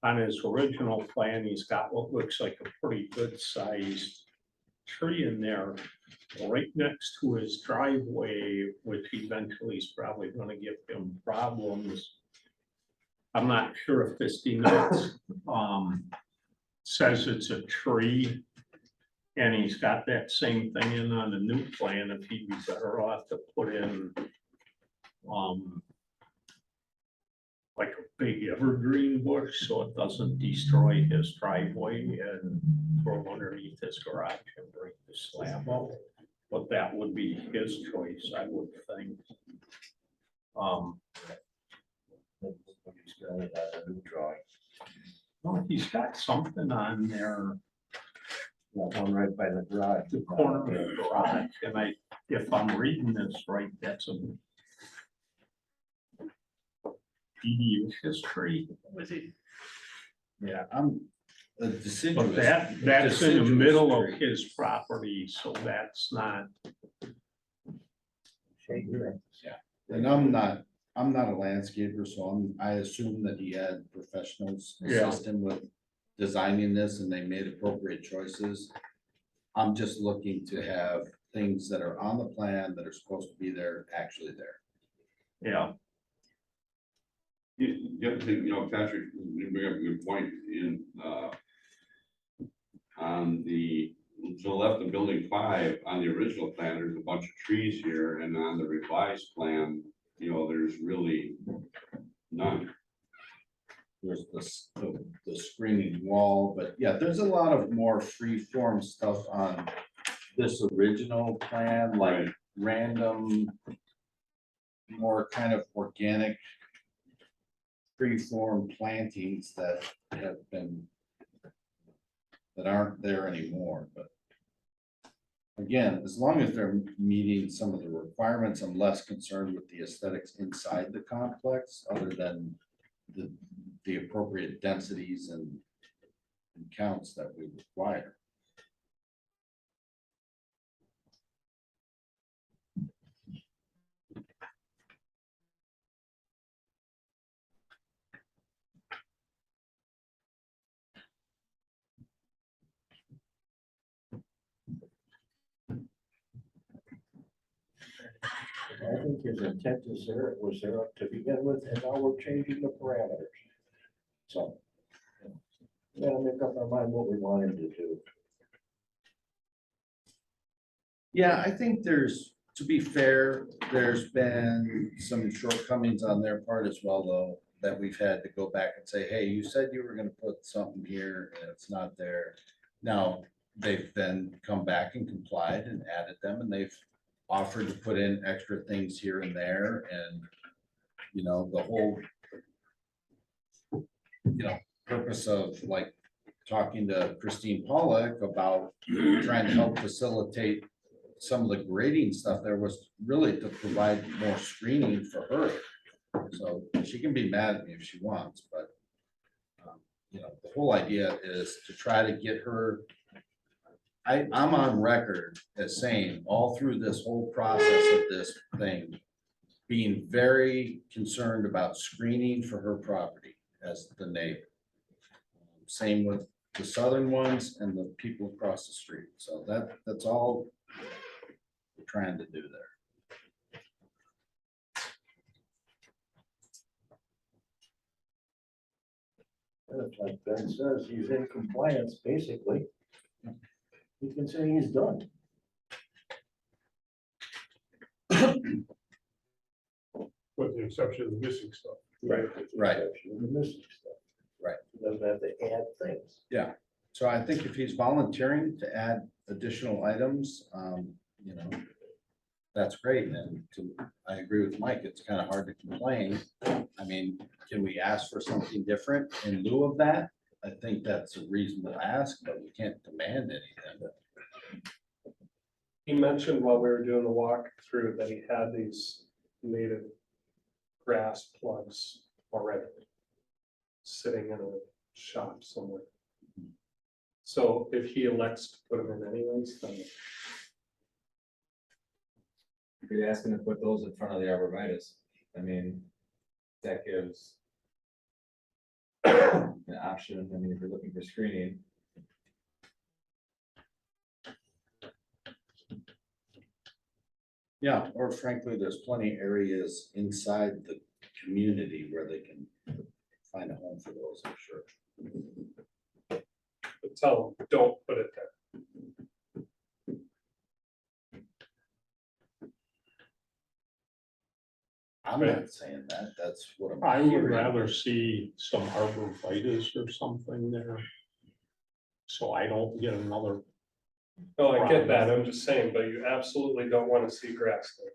On his original plan, he's got what looks like a pretty good sized tree in there right next to his driveway, which eventually is probably gonna give him problems. I'm not sure if this denotes, says it's a tree. And he's got that same thing in on the new plan, if he'd be better off to put in, like a big evergreen bush, so it doesn't destroy his driveway and grow underneath his garage and break the slab up. But that would be his choice, I would think. Well, he's got something on there, One right by the garage. the corner of the garage, and if I'm reading this right, that's a PDU history. Was it? Yeah, I'm a But deciduous. that's in the deciduous middle of tree. his property, so that's not, And I'm not a landscaper, so I assume that he had professionals Yeah. assist him with designing this and they made appropriate choices. I'm just looking to have things that are on the plan that are supposed to be there, actually there. yeah, The other thing, you know, Patrick, you bring up a good point in, on the, to the left of building 5, on the original plan, there's a bunch of trees here, and on the revised plan, you know, there's really none. There's the screening wall, but yeah, there's a lot of more free form stuff on this original plan, like random, more kind of organic free form plantings that have been, that aren't there anymore, but again, as long as they're meeting some of the requirements, I'm less concerned with the aesthetics inside the complex, other than the appropriate densities and counts that we require. I think his intent is there, was there to begin with, and now we're changing the parameters. So. We gotta make up our mind what we want him to do. Yeah, I think there's to be fair, there's been some shortcomings on their part as well, though, that we've had to go back and say, hey, you said you were gonna put something here and it's not there. Now, they've then come back and complied and added them, and they've offered to put in extra things here and there, and, you know, the whole, you know, purpose of like talking to Christine Pollock about trying to help facilitate some of the grading stuff there was really to provide more screening for her. So she can be mad at me if she wants, but you know, the whole idea is to try to get her. I'm on record as saying all through this whole process of this thing, being very concerned about screening for her property as the neighbor. Same with the southern ones and the people across the street. So that's all we're trying to do there. And if, like Ben says, he's in compliance, basically. You can say he's done. With the exception of the missing stuff. Right. Right. The missing stuff. Right. He doesn't have to add things. So I think if he's volunteering to add additional items, you know, that's great. And I agree with Mike, it's kind of hard to complain. I mean, can we ask for something different in lieu of that? I think that's a reasonable ask, but we can't demand anything. He mentioned while we were doing the walkthrough that he had these native grass plugs already sitting in a shop somewhere. So if he elects to put them in anyways, then You could ask him to put those in front of the arborvitae. I mean, that gives an option. I mean, if you're looking for screening. Yeah, or frankly, there's plenty areas inside the community where they can find a home for those, I'm sure. tell them, don't put it there. I'm not saying that, that's what I'm. I would hearing. rather see some arborvitae or something there. So I don't get another, No, I get that, I'm just saying, but you absolutely don't want to see grass there.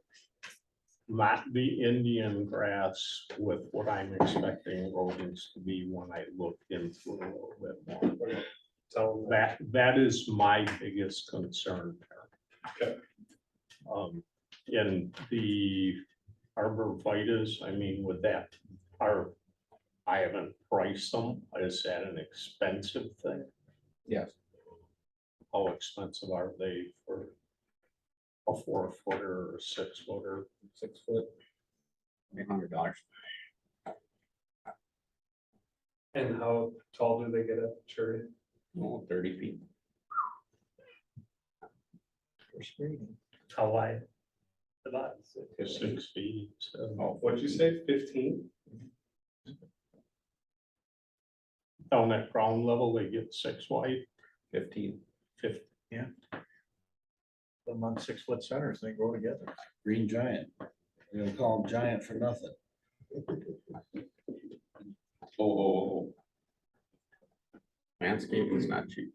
not the Indian grass with what I'm expecting rodents to be when I look into it a little bit more. Tell them that. That is my biggest concern. Okay. And the arborvitae, I mean, with that, I haven't priced them, is that an expensive thing? Yes. How expensive are they for a 4-footer or 6-footer? 6 foot. $800. And how tall do they get at maturity? 30 feet. For screening. How wide? The bottom. 6 feet. So Oh, what'd you say, 15? down at ground level, they get 6 wide, 15. 50. Them on 6-foot centers, they grow together. Green giant, we don't call them giant for nothing. Oh. Landscaping is not cheap.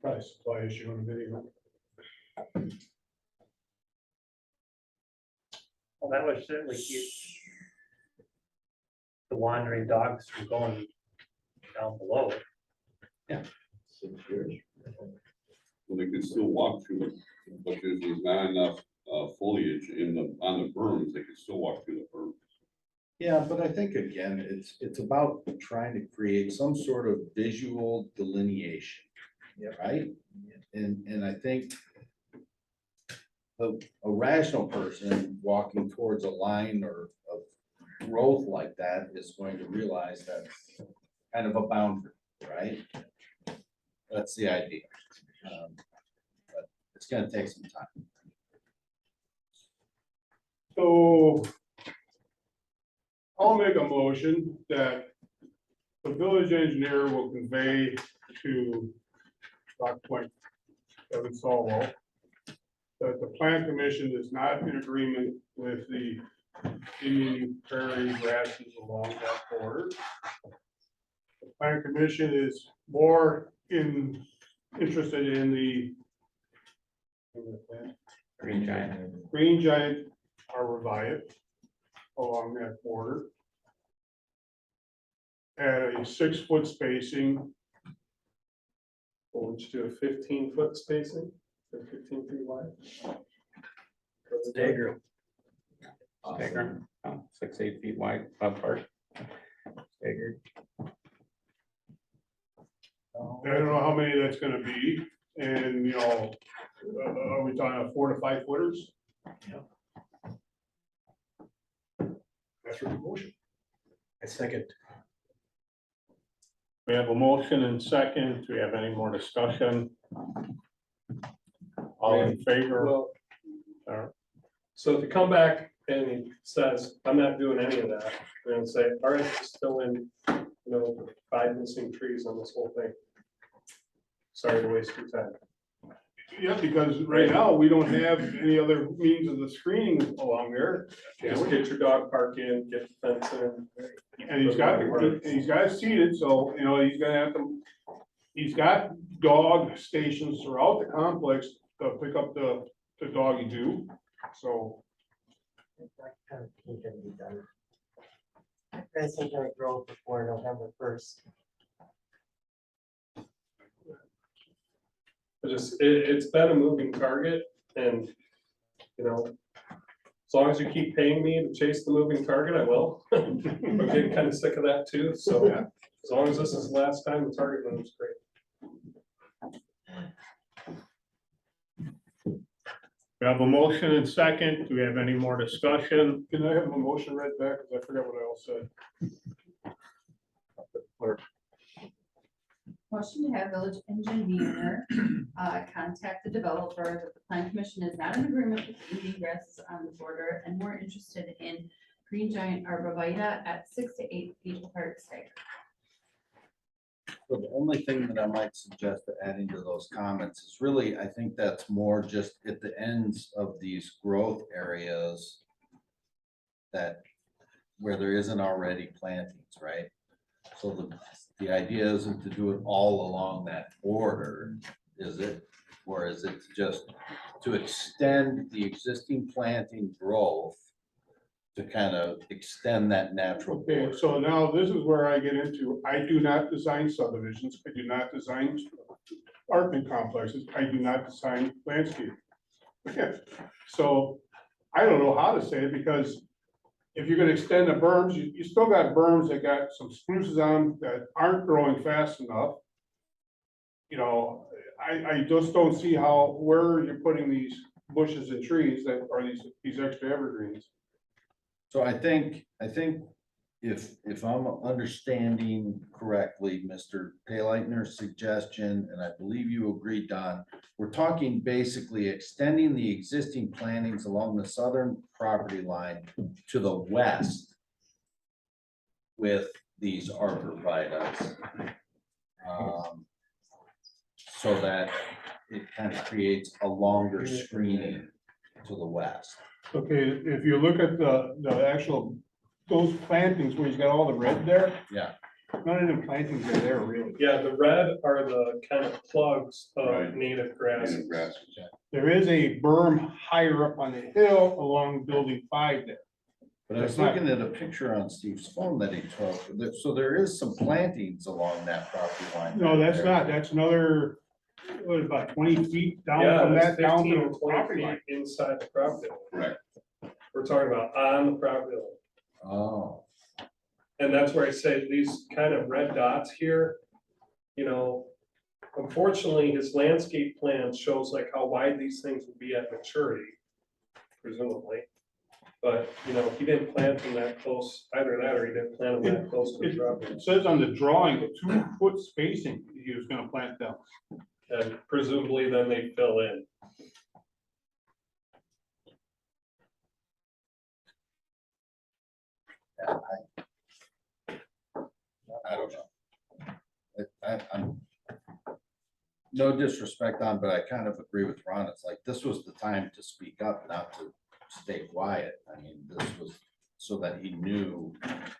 Probably supply issue on the video. Well, that would certainly keep the wandering dogs from going down below. 6 years. Well, they can still walk through it, but there's not enough foliage on the berms, they can still walk through the berm. Yeah, but I think again, it's about trying to create some sort of visual delineation. Yeah. Right? And I think a rational person walking towards a line or of growth like that is going to realize that's kind of a boundary, right? That's the idea. But it's gonna take some time. So I'll make a motion that the village engineer will convey to Rock Point, Kevin Solwell, that the plan commission is not in agreement with the Indian prairie grasses along that border. The plan commission is more interested in the Green giant. green giant arborvitae along that border at a 6-foot spacing. Would you do a 15-foot spacing, or 15 feet wide? Stagger. Stagger, 6, 8 feet wide, apart. Staggered. I don't know how many that's gonna be, and, you know, are we talking 4 to 5 footers? That's your motion. I second. We have a motion and second. Do we have any more discussion? All in favor? Well, Or- so if you come back and he says, I'm not doing any of that, we're gonna say, all right, it's still in, you know, 5 missing trees on this whole thing. Sorry to waste your time. Yeah, because right now, we don't have any other means of the screening along there. Just get your dog park in, get the fence in. And he's got it seated, so, you know, he's gonna have to, he's got dog stations throughout the complex to pick up the doggy do, so. That kind of thing can be done. Grass ain't gonna grow before November 1st. It's been a moving target and, you know, as long as you keep paying me to chase the moving target, I will. I'm getting kind of sick of that too, so as long as this is the last time the target moves, great. We have a motion and second. Do we have any more discussion? Can I have a motion read back, because I forgot what I else said. Motion to have village engineer contact the developer that the plan commission is not in agreement with the Indian grasses on the border and more interested in green giant arborvitae at 6 to 8 feet apart staggered. So the only thing that I might suggest to adding to those comments is really, I think that's more just at the ends of these growth areas that, where there isn't already plantings, right? So the idea isn't to do it all along that border, is it? Or is it just to extend the existing planting growth to kind of extend that natural Okay, border? so now this is where I get into, I do not design subdivisions, I do not design apartment complexes, I do not design landscape. So I don't know how to say it, because if you're gonna extend the berms, you still got berms that got some spruces on them that aren't growing fast enough. You know, I just don't see where you're putting these bushes and trees that are these extra evergreens. So I think if I'm understanding correctly, Mr. Payleitner's suggestion, and I believe you agreed, Don, we're talking basically extending the existing plantings along the southern property line to the west with these arborvitae. So that it kind of creates a longer screening to the west. Okay, if you look at the actual, those plantings where he's got all the red there. Yeah. None of them plantings are there really. Yeah, the red are the kind of plugs of Right. native grasses. Native grasses. There is a berm higher up on the hill along building 5 there. But I was looking at a picture on Steve's phone that he took, so there is some plantings along that property line. No, that's there. not, that's another, what, about 20 feet down Yeah, from it's that, down 15 to or the 20 property feet line. inside the property. Right. We're talking about on the property line. Oh, And that's where I say these kind of red dots here, you know, unfortunately, his landscape plan shows like how wide these things will be at maturity, presumably. But, you know, he didn't plant them that close, either that or he didn't plant them that close to the property. It says on the drawing, 2-foot spacing, he was gonna plant them. And presumably then they fill in. I don't know. I'm no disrespect on, but I kind of agree with Ron. It's like, this was the time to speak up, not to stay quiet. I mean, this was so that he knew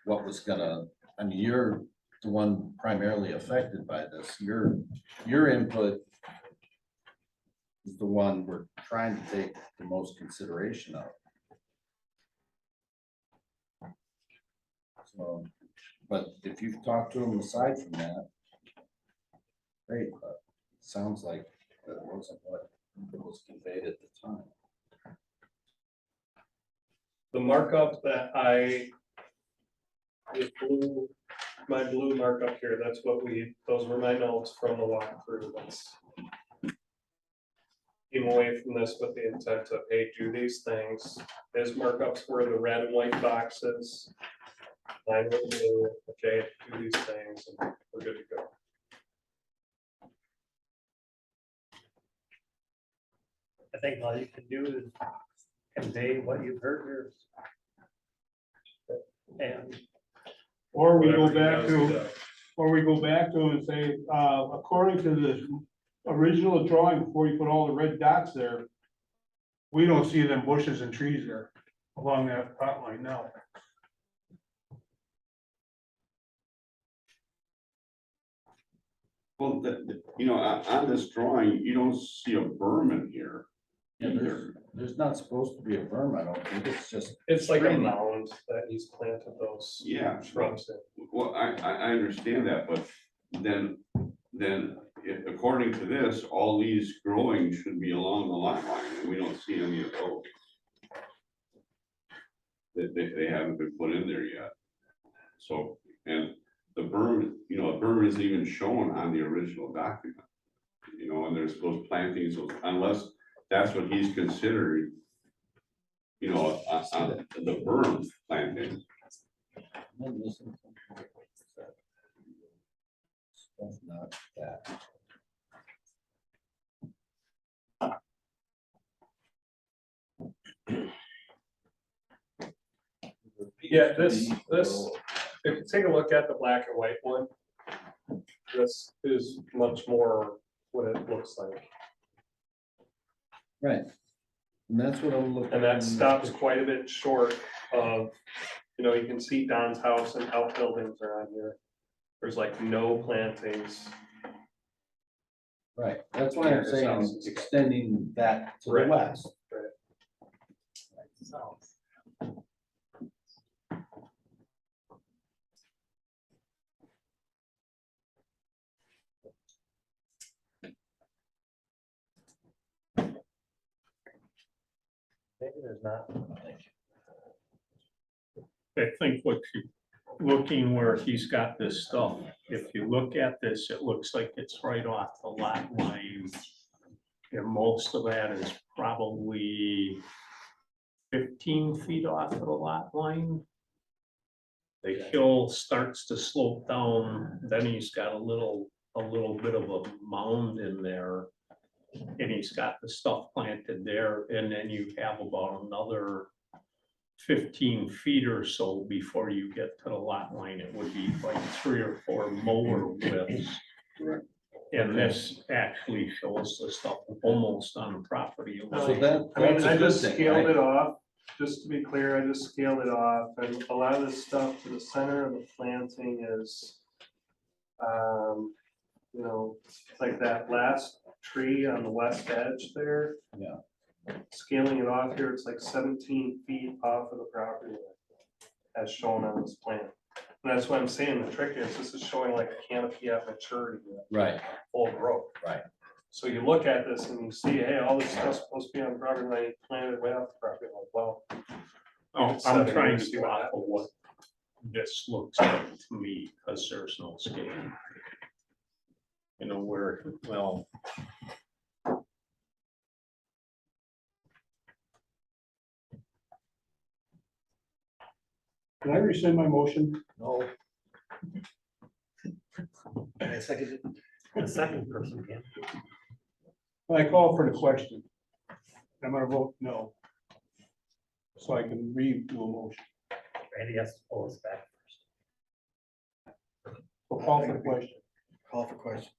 what was gonna, I mean, you're the one primarily affected by this. Your input is the one we're trying to take the most consideration of. So, but if you've talked to him aside from that, great, but it sounds like that wasn't what was conveyed at the time. The markup that this blue, my blue markup here, that's what those were my notes from the walkthrough. That's came away from this with the intent of, hey, do these things. His markups were the red and white boxes. Mine were blue, okay, do these things, and we're good to go. I think all you can do is convey what you've heard here. And Or we go Whatever he back does, he to, does. or we go back to him and say, according to the original drawing, before you put all the red dots there, we don't see them bushes and trees there along that pot line now. Well, on this drawing, you don't see a berm in here. Yeah, there's not supposed to be a berm, I don't think, it's just. It's like a screening. mound that he's planted those Yeah. shrubs in. Well, I understand that, but then according to this, all these growing should be along the lot line, and we don't see any of those. They haven't been put in there yet. So, and the berm, a berm isn't even shown on the original document. And there's those plantings, unless that's what he's considering, on the berm planting. Stuff not that. Yeah, this, if you take a look at the black and white one, this is much more what it looks like. Right. And that's what I'm looking. And that stops quite a bit short of, you can see Don's house and outbuildings are on here. There's like no plantings. Right, that's why I'm His saying house is- extending that to the Right. west. maybe there's not. I think what you, looking where he's got this stuff, if you look at this, it looks like it's right off the lot line. And most of that is probably 15 feet off of the lot line. The hill starts to slope down, then he's got a little bit of a mound in there. And he's got the stuff planted there, and then you have about another 15 feet or so before you get to the lot line. It would be like 3 or 4 mower widths. Correct. And this actually shows the stuff almost on the property So line. that, I mean, that's I a good just thing, scaled right? it off, just to be clear, I just scaled it off, and a lot of this stuff to the center of the planting is, like that last tree on the west edge there. Yeah. Scaling it off here, it's like 17 feet off of the property line, as shown on this plan. And that's what I'm saying, the trick is, this is showing like a canopy at maturity, Right, full growth. right. So you look at this and you see, hey, all this stuff's supposed to be on the property line, planted way off the property line, well. Oh, I'm 7 trying years, to see go what off of happens. what this looks like to me, because there's no scale. Where, well. Can I rescind my motion? No, I second the second person can. I call for the question. I'm gonna vote no. So I can redo a motion. Randy has to pull us back first. So call for the question. call for question.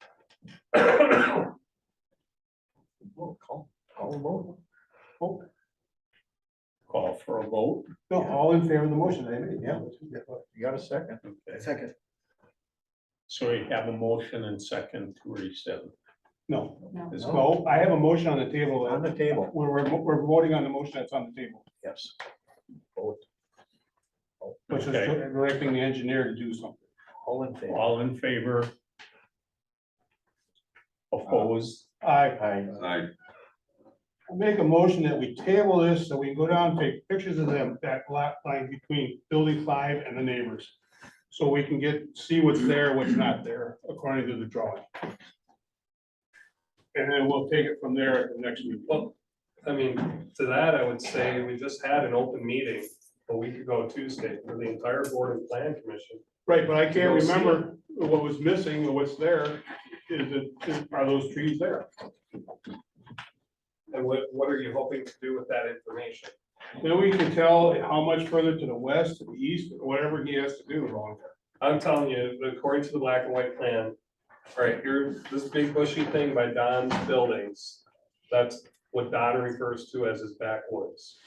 Call a vote. Call for a vote. No, all in favor of the motion, I mean, Yeah, you got a second? Okay. Second. So we have a motion and second to rescind. no, No. no, I have a motion on the table. On the table, We're voting on the motion that's on the table, yes. Vote. which is Okay. directing the engineer to do something. All in favor? All in favor? Opposed? Aye. I, I make a motion that we table this so we can go down and take pictures of them, that lot line between building 5 and the neighbors. So we can see what's there, what's not there, according to the drawing. And then we'll take it from there at the next meeting. Well, I mean, to that, I would say we just had an open meeting a week ago Tuesday for the entire board and plan commission. Right, but I can't Go see remember what was missing or what's there. Are those trees there? And what are you hoping to do with that information? Then we can tell how much further to the west, to the east, or whatever he has to do along there. I'm telling you, according to the black and white plan, all right, here, this big bushy thing by Don's buildings, that's what Don refers to as his backwoods.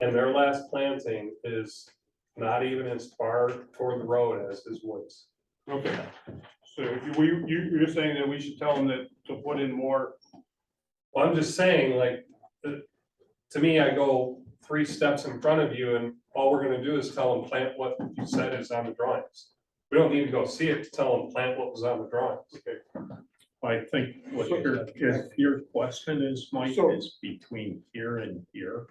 And their last planting is not even as far toward the road as his woods. Okay, so you're saying that we should tell them that to put in more. Well, I'm just saying, like, to me, I go 3 steps in front of you and all we're gonna do is tell them plant what you said is on the drawings. We don't need to go see it to tell them plant what was on the drawings. I think what your question is, Mike, So- is between here and here.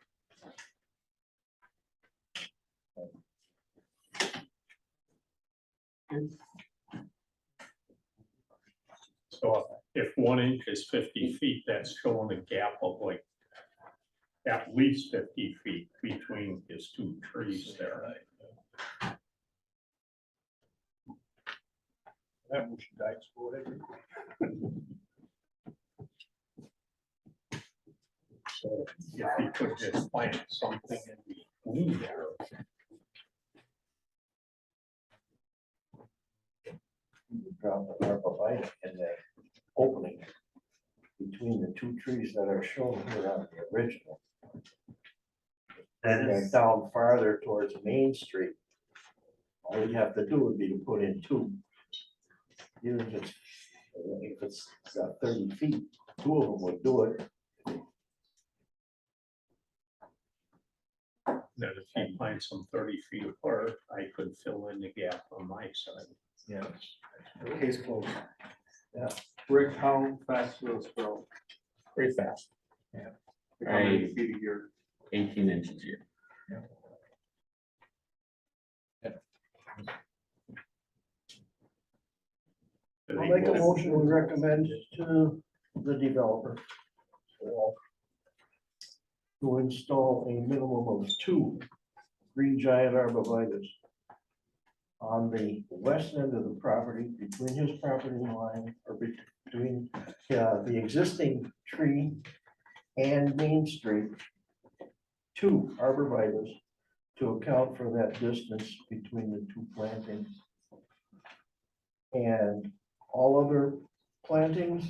So if 1 inch is 50 feet, that's showing a gap of like at least 50 feet between his 2 trees there. That motion died, so whatever. So if he could just plant something in between there. Drop the arborvitae in the opening between the 2 trees that are shown here on the original. And then down farther towards Main Street. All you have to do would be to put in 2. Even if it's 30 feet, 2 of them would do it. That if he plants them 30 feet apart, I could fill in the gap on my side. Yeah. Case closed. Rick, how fast will this grow? Pretty fast. How many feet a year? 18 inches here. I'll make a motion, we recommend to the developer to install a minimum of 2 green giant arborvitae on the west end of the property, between his property line, or between the existing tree and Main Street, 2 arborvitae to account for that distance between the 2 plantings. And all other plantings,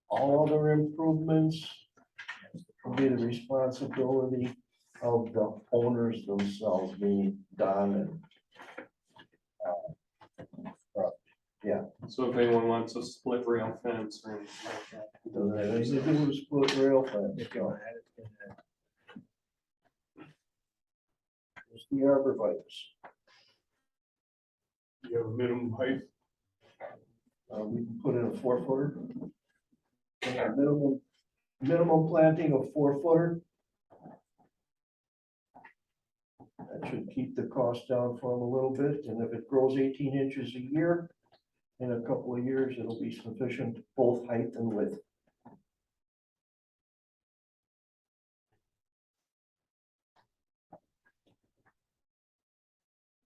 all other improvements will be the responsibility of the owners themselves, meaning Don and So if anyone wants a split rail fence or anything like that. doesn't have anything to do with split rail fence. no. It's the arborvitae. You have a minimum height? We can put in a 4-footer. Minimum planting of 4-footer. That should keep the cost down for them a little bit, and if it grows 18 inches a year, in a couple of years, it'll be sufficient, both height and width.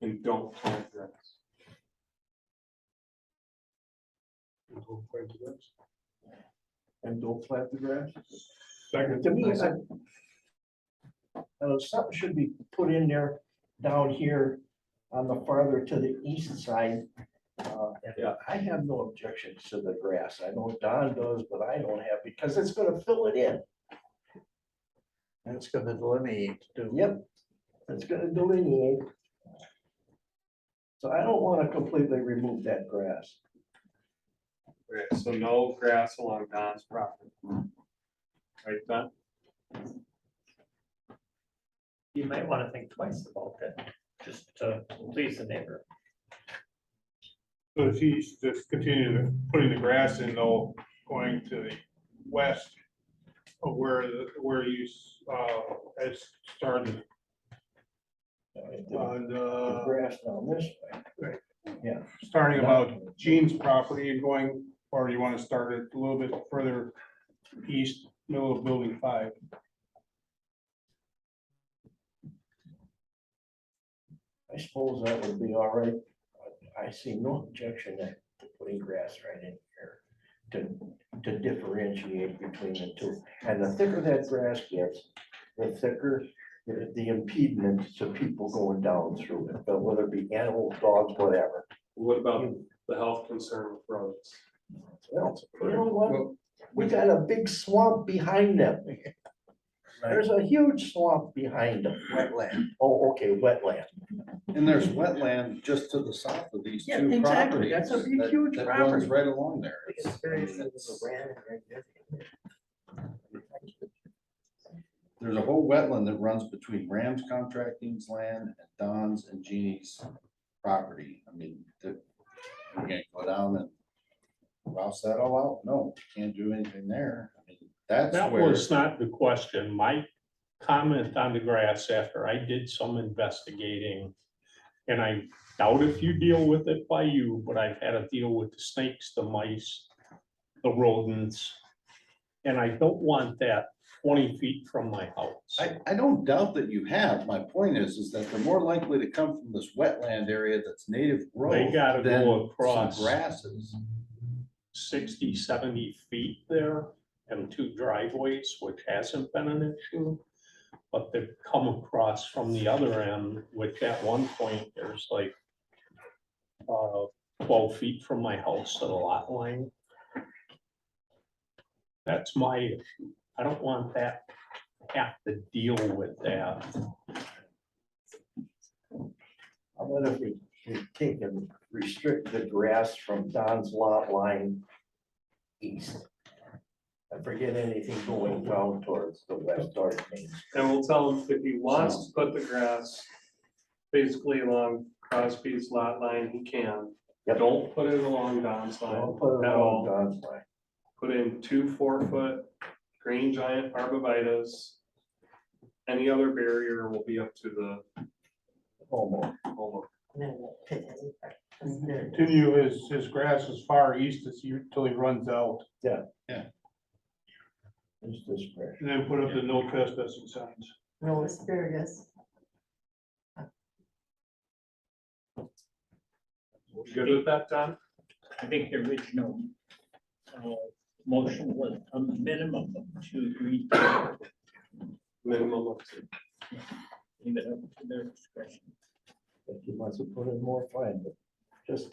And don't plant grass. And don't plant the grass. Second. To me, something should be put in there down here on the farther to the east side. Yeah, I have no objections to the grass. I know Don does, but I don't have, because it's gonna fill it in. And it's gonna delineate too. Yep, it's gonna delineate. So I don't wanna completely remove that grass. Okay, so no grass along Don's property. Right, Don? You might want to think twice about that, just to please the neighbor. So if he's just continuing putting the grass in though, going to the west of where he's, has started. On The grass down this way. starting about Gene's property and going, or you want to start it a little bit further east, middle of building 5. I suppose that would be all right. I see no objection to putting grass right in here to differentiate between the two. And the thicker that grass gets, the thicker the impediment to people going down through it, but whether it be animals, dogs, whatever. What about the health concern with roads? Well, you know what? We got a big swamp behind them. There's a huge swamp behind them. Wetland. Oh, okay, wetland. And there's wetland just to the south of these Yeah, two exactly. properties. That's a big, that- huge that property. runs right along there. There's a whole wetland that runs between Rams Contracting's land and Don's and Jeannie's property. I mean, we can't go down and rouse that all out. No, can't do anything there. I mean, that's That where. was not the question. My comment on the grass after I did some investigating. And I doubt if you deal with it by you, but I've had to deal with the snakes, the mice, the rodents. And I don't want that 20 feet from my house. I don't doubt that you have. My point is that they're more likely to come from this wetland area that's native growth. They gotta than go some across grasses. 60, 70 feet there and 2 driveways, which hasn't been an issue. But they've come across from the other end, which at one point, there's like 12 feet from my house to the lot line. That's my issue. I don't want that, have to deal with that. How about if we take and restrict the grass from Don's lot line east? And forget anything going down towards the west or Main Street. And we'll tell him if he wants to put the grass basically along Crosby's lot line, he can. Yep. Don't put it along Don's I'll line put it at on all. Don's line. Put in 2 4-foot green giant arborvitaes. Any other barrier will be up to the Homeowner. homeowner. Continue his grass as far east as you, till he runs out, It's discretion. and then put up the no trespassing signs. No asparagus. You good with that, Don? I think the original motion was a minimum of 2 feet. Minimum of 2. Leave it up to their discretion. If he wants to put in more, fine, but just.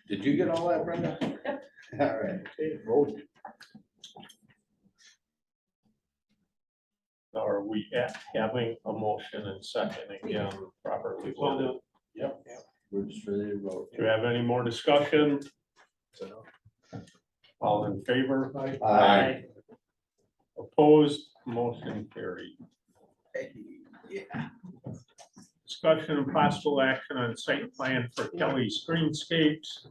Did you get all that, Brenda? All right. Are we having a motion and second again properly worded? Yep. We're just ready to vote. Do you have any more discussion? All in favor? Aye. Opposed, motion carried. Yeah. Discussion and possible action on site plan for Kelly's Greenscapes,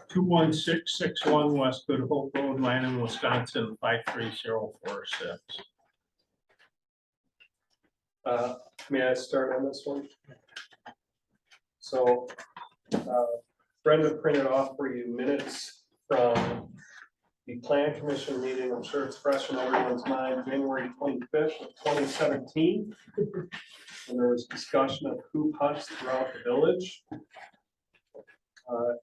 21661 West Good Hope Road, Lanham, Wisconsin, 53046. May I start on this one? So Brenda printed off for you minutes from the Plan Commission meeting. I'm sure it's fresh in everyone's mind, January 25th of 2017. And there was discussion of hoop huts throughout the village.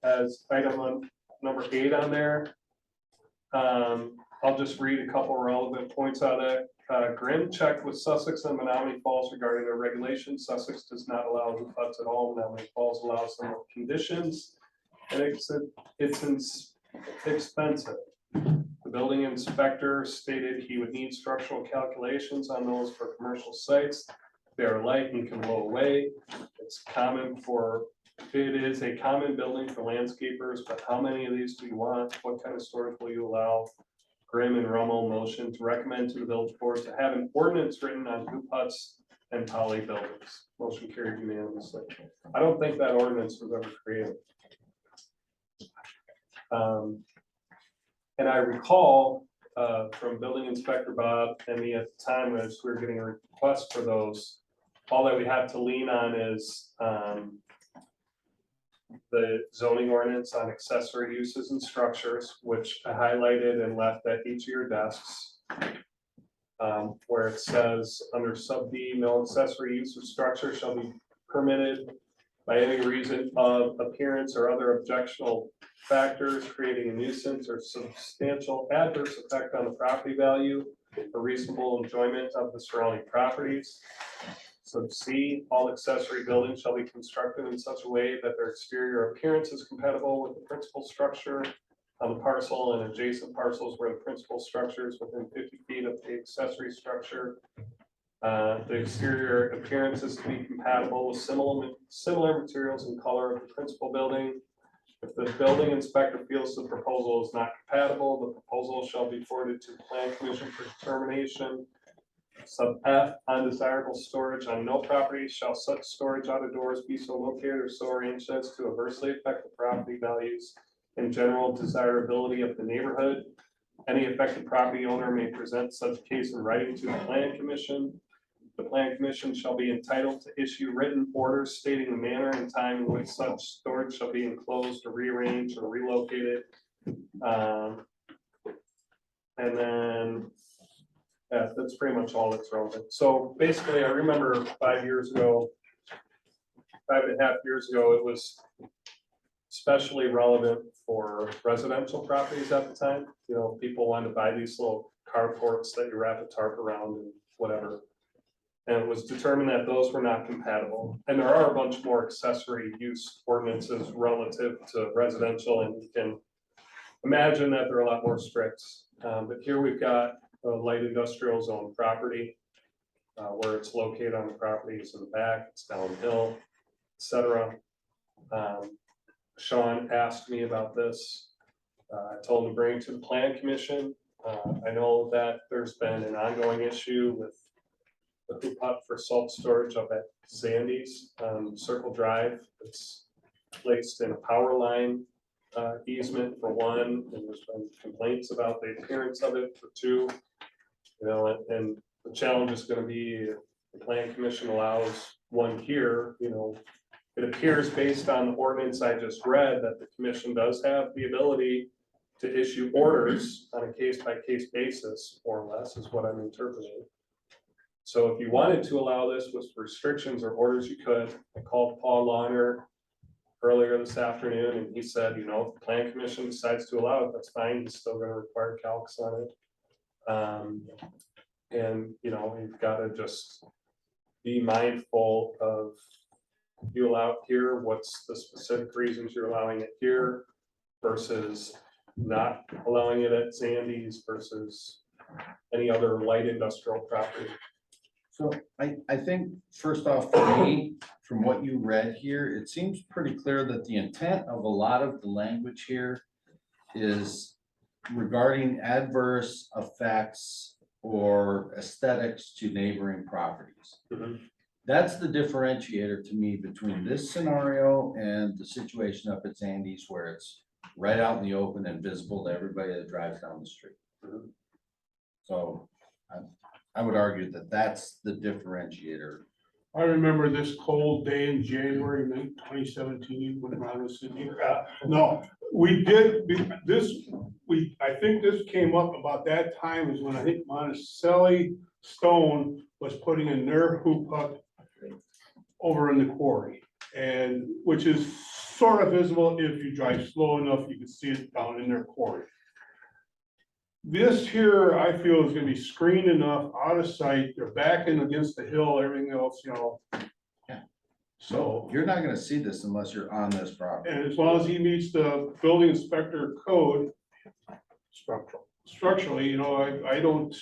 As item on number 8 on there. I'll just read a couple relevant points out of that. Grimm checked with Sussex and Menominee Falls regarding their regulations. Sussex does not allow hoop huts at all. Menominee Falls allows some conditions. And it's expensive. The building inspector stated he would need structural calculations on those for commercial sites. They are light and can blow away. It is a common building for landscapers, but how many of these do you want? What kind of storage will you allow? Grimm and Rummel motion to recommend to the village board to have an ordinance written on hoop huts and poly buildings. Motion carried unanimously. I don't think that ordinance was ever created. And I recall from building inspector Bob and me at the time, as we were getting a request for those, all that we have to lean on is the zoning ordinance on accessory uses and structures, which I highlighted and left at each of your desks. Where it says, under sub D, no accessory use of structure shall be permitted by any reason of appearance or other objectionable factors creating a nuisance or substantial adverse effect on the property value or reasonable enjoyment of the surrounding properties. Sub C, all accessory buildings shall be constructed in such a way that their exterior appearance is compatible with the principal structure on the parcel and adjacent parcels where the principal structure is within 50 feet of the accessory structure. The exterior appearance is to be compatible with similar materials and color of the principal building. If the building inspector feels the proposal is not compatible, the proposal shall be forwarded to the plan commission for determination. Sub F, undesirable storage on no property shall such storage out of doors be so located or so arranged as to adversely affect the property values and general desirability of the neighborhood. Any affected property owner may present such case in writing to the plan commission. The plan commission shall be entitled to issue written orders stating the manner and time in which such storage shall be enclosed or rearranged or relocated. And then, yeah, that's pretty much all that's relevant. So basically, I remember 5 years ago, 5.5 years ago, it was especially relevant for residential properties at the time. You know, people wanted to buy these little carports that you wrap a tarp around and whatever. And it was determined that those were not compatible. And there are a bunch more accessory use ordinances relative to residential, and you can imagine that they're a lot more strict. But here we've got a light industrial zone property, where it's located on the property is in the back, it's downhill, etc. Sean asked me about this. I told him to bring it to the plan commission. I know that there's been an ongoing issue with the hoop hut for salt storage up at Zandy's Circle Drive. It's placed in a power line easement for one, and there's been complaints about the appearance of it for two. You know, and the challenge is going to be if the plan commission allows one here, you know, it appears based on the ordinance I just read that the commission does have the ability to issue orders on a case-by-case basis, more or less, is what I'm interpreting. So if you wanted to allow this with restrictions or orders, you could. I called Paul Lawner earlier this afternoon, and he said, you know, if the plan commission decides to allow it, that's fine. He's still going to require calcs on it. And, you know, you've got to just be mindful of, you allow it here, what's the specific reasons you're allowing it here versus not allowing it at Zandy's versus any other light industrial property. So I think, first off, for me, from what you read here, it seems pretty clear that the intent of a lot of the language here is regarding adverse effects or aesthetics to neighboring properties. Mhm. That's the differentiator to me between this scenario and the situation up at Zandy's where it's right out in the open and visible to everybody that drives down the street. Mhm. So I would argue that that's the differentiator. I remember this cold day in January 2017 when Ron was sitting here. No, we did, I think this came up about that time is when I think Monticelli Stone was putting in their hoop hut over in the quarry. And which is sort of visible if you drive slow enough, you can see it down in their quarry. This here, I feel is gonna be screened enough, out of sight, they're backing against the hill, everything else, you know. Yeah. So, You're not gonna see this unless you're on this property. and as long as he meets the building inspector code. Structurally, you know, I don't,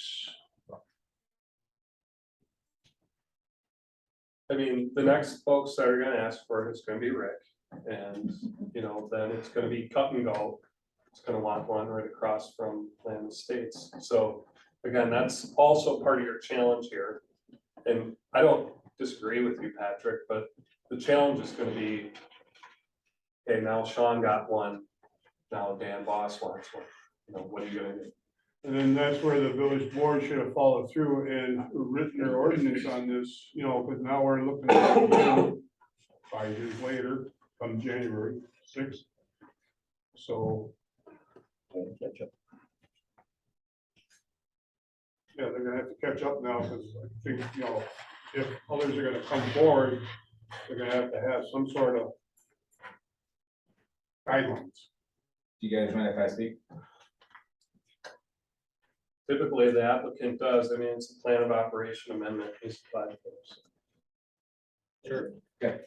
I mean, the next folks that are gonna ask for it is gonna be Rick, and, you know, then it's gonna be cut and go. It's gonna want one right across from Land Estates, so, again, that's also part of your challenge here. And I don't disagree with you, Patrick, but the challenge is gonna be, okay, now Sean got one, now Dan Boss wants one, you know, what are you gonna do? and then that's where the village board should have followed through and written their ordinance on this, you know, because now we're looking at, you know, 5 years later, come January 6th. So. Yeah, they're gonna have to catch up now, because I think, you know, if others are gonna come forward, they're gonna have some sort of guidelines. Do you guys mind if I speak? Typically, the applicant does, I mean, it's a plan of operation amendment, he's applied for. Sure. Okay,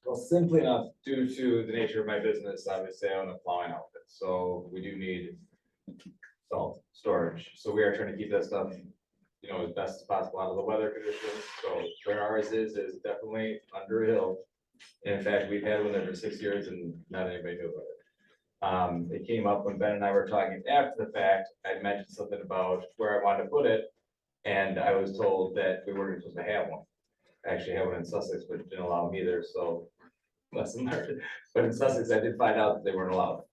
well, simply enough, due to the nature of my business, obviously I own a plowing outfit, so we do need salt storage, so we are trying to keep that stuff, you know, as best as possible out of the weather conditions, so where ours is definitely under a hill. And in fact, we've had one there for 6 years and not anybody knew about it. It came up when Ben and I were talking after the fact, I mentioned something about where I wanted to put it, and I was told that we weren't supposed to have one. I actually have one in Sussex, but it didn't allow me there, so lesson learned. But in Sussex, I did find out that they weren't allowed.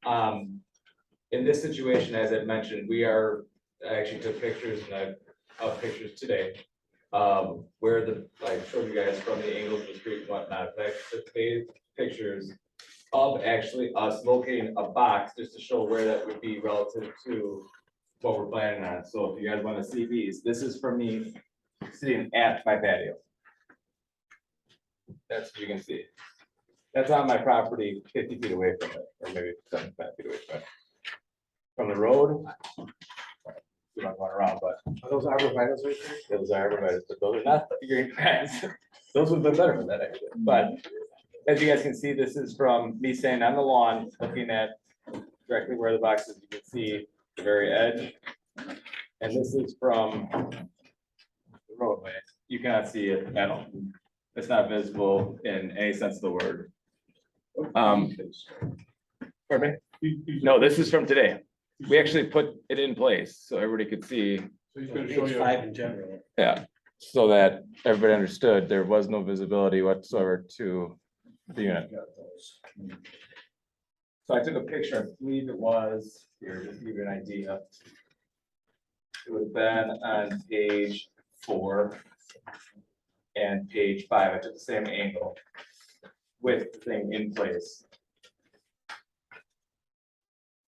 In this situation, as I mentioned, I actually took pictures and of pictures today. Where I showed you guys from the angles of the street and whatnot, I actually took pictures of actually us locating a box just to show where that would be relative to what we're planning on. So if you guys want to see these, this is from me sitting at my patio. That's what you can see. That's on my property, 50 feet away from it, or maybe 75 feet away from it. From the road. We don't want around, but Are those arborvitae's right there? those are arborvitae, but those are not the green grass. Those would have been better than that, actually. But as you guys can see, this is from me standing on the lawn, looking at directly where the box is. You can see the very edge. And this is from the roadway. You cannot see it at all. It's not visible in any sense of the word. Pardon me? No, this is from today. We actually put it in place so everybody could see. So he's gonna show Page you. 5 in general. Yeah, so that everybody understood there was no visibility whatsoever to the unit. So I took a picture, I believe it was, here, just to give you an idea. It would have been on page 4 and page 5. I took the same angle with the thing in place.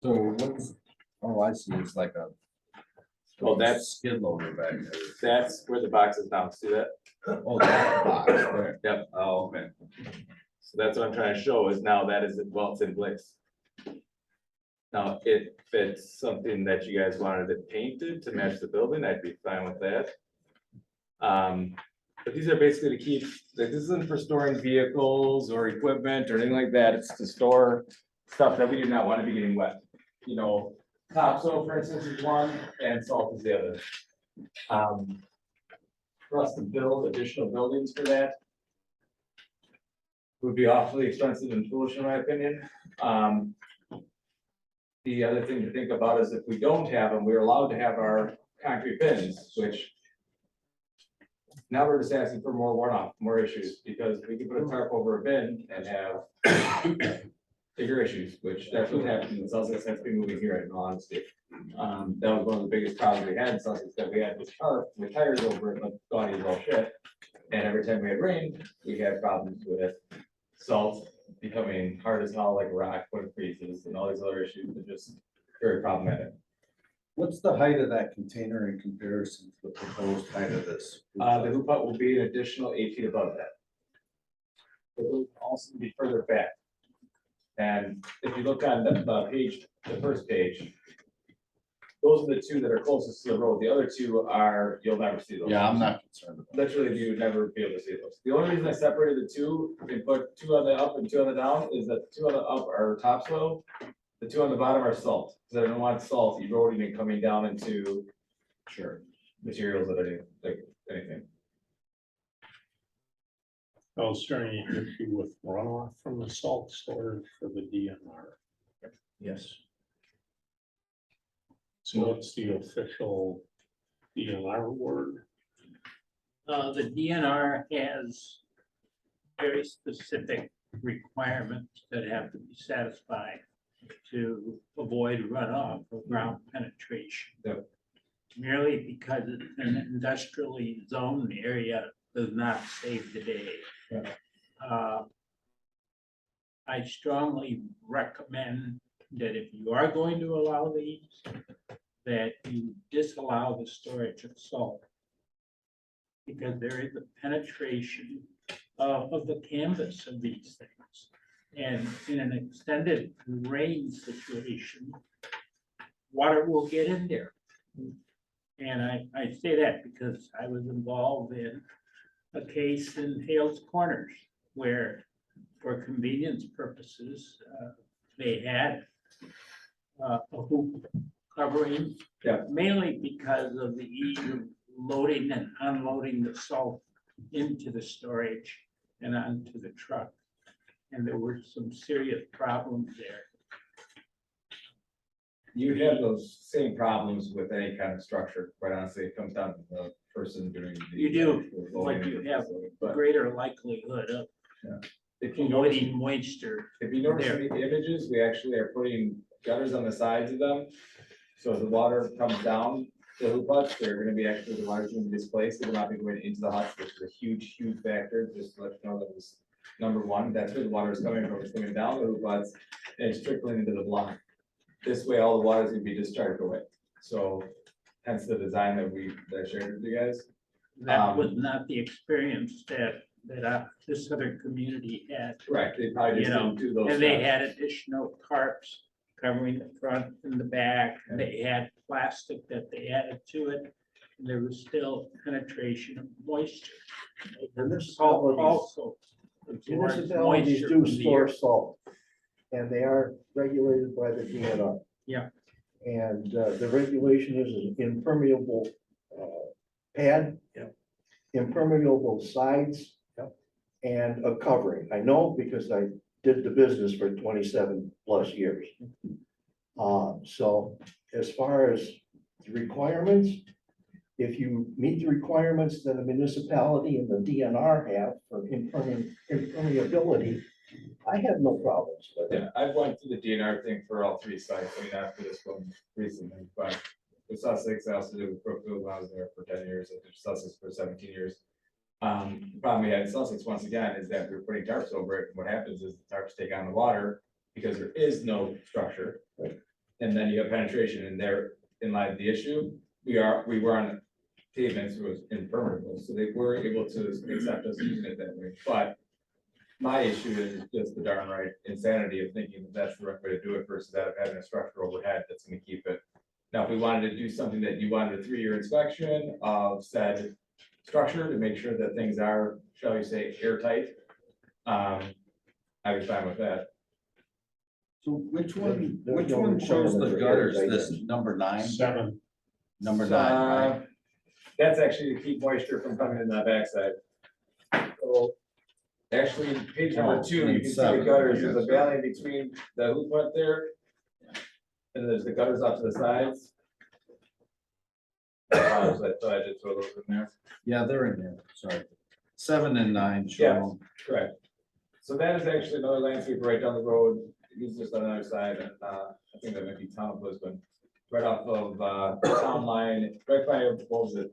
So what's, oh, I see, it's like a. Oh, that's- skid loader back there. That's where the box is now. See that? Oh, that box there. Yep. Oh, okay. So that's what I'm trying to show is now that is, well, it's in place. Now, if it's something that you guys wanted it painted to match the building, I'd be fine with that. But these are basically to keep, like, this isn't for storing vehicles or equipment or anything like that. It's to store stuff that we do not want to be getting wet. You know, topsoil, for instance, is one and salt is the other. For us to build additional buildings for that would be awfully expensive and foolish, in my opinion. The other thing to think about is if we don't have them, we're allowed to have our concrete bins, which now we're just asking for more one-off, more issues, because we can put a tarp over a bin and have bigger issues, which that's what happened in Sussex. That's been moving here, in all honesty. That was one of the biggest problems we had in Sussex, that we had this tarp with tires over it, but gaudy as all shit. And every time we had rain, we had problems with salt becoming hard as hell, like a rock when it freezes, and all these other issues are just very problematic. What's the height of that container in comparison to the proposed height of this? The hoop hut will be an additional 8 feet above that. It will also be further back. And if you look on the page, the first page, those are the two that are closest to the road. The other two are, you'll never see those. Yeah, I'm not concerned about Literally, you would never be able to see those. The only reason I separated the two and put two on the up and two on the down is that the two on the up are topsoil. The two on the bottom are salt, because I don't want salt eroding and coming down into Sure. materials that are like anything. Oh, is there any issue with runoff from the salt storage for the DNR? Yes. So what's the official DNR word? The DNR has very specific requirements that have to be satisfied to avoid runoff or ground penetration. Yep. Merely because it's an industrially zoned area does not save the day. Yep. I strongly recommend that if you are going to allow these, that you disallow the storage of salt. Because there is a penetration of the canvas of these things. And in an extended rain situation, water will get in there. And I say that because I was involved in a case in Hales Corners where, for convenience purposes, they had a hoop covering. Yeah. Mainly because of the ease of loading and unloading the salt into the storage and onto the truck. And there were some serious problems there. You have those same problems with any kind of structure, quite honestly, it comes down to the person doing. the You do, actual but loading you of the have facility. But greater likelihood of if you notice, avoiding moisture. if you notice there. in the images, we actually are putting gutters on the sides of them. So as the water comes down the hoop huts, they're gonna be actually, the water's gonna be displaced, it will not be going into the huts, which is a huge, huge factor, just to let you know that was number one, that's where the water is coming from, it's coming down the hoop huts, and it's trickling into the block. This way, all the water is gonna be discharged away, so hence the design that I shared with you guys. That was not the experience that this other community had. Correct, they probably just You know, didn't do those. And they steps. had additional tarps covering the front and the back. And they had plastic that they added to it. And there was still penetration of moisture. And The salt also absorbs Municipalities moisture do from the store air. salt, and they are regulated by the DNR. Yeah. And the regulation is an impermeable pad. Yep. Impermeable sides. Yep. And a covering. I know because I did the business for 27 plus years. So as far as the requirements, if you meet the requirements that a municipality and the DNR have for impermeability, I have no problems with it. Yeah, I've went through the DNR thing for all three sites, I mean, after this one recently, but with Sussex, I also did with Brookfield when I was there for 10 years, I did Sussex for 17 years. The problem we had in Sussex, once again, is that we were putting tarps over it, and what happens is the tarps take on the water, because there is no structure. And then you have penetration, and there, in light of the issue, we were on pavements, it was impermeable, so they were able to accept us using it that way, but my issue is just the darn right insanity of thinking that that's the right way to do it versus that of having a structure overhead that's gonna keep it. Now, if we wanted to do something that you wanted a 3-year inspection of said structure to make sure that things are, shall we say, airtight, I'd be fine with that. So which one, There's which no one shows the requirement for gutters, airtight. this number 9? 7. Number 9, right? That's actually to keep moisture from coming in that backside. So, actually, page number 2, you can see the 7, gutters, there's a yes. valley between the hoop hut there. And there's the gutters off to the sides. So I thought I did throw those in there. Yeah, they're in there, sorry. 7 and 9 Yeah. show. Correct. So that is actually another landscape right down the road, it's just on the other side, and, I think that might be town of Lisbon. Right off of, town line, right by, what was it,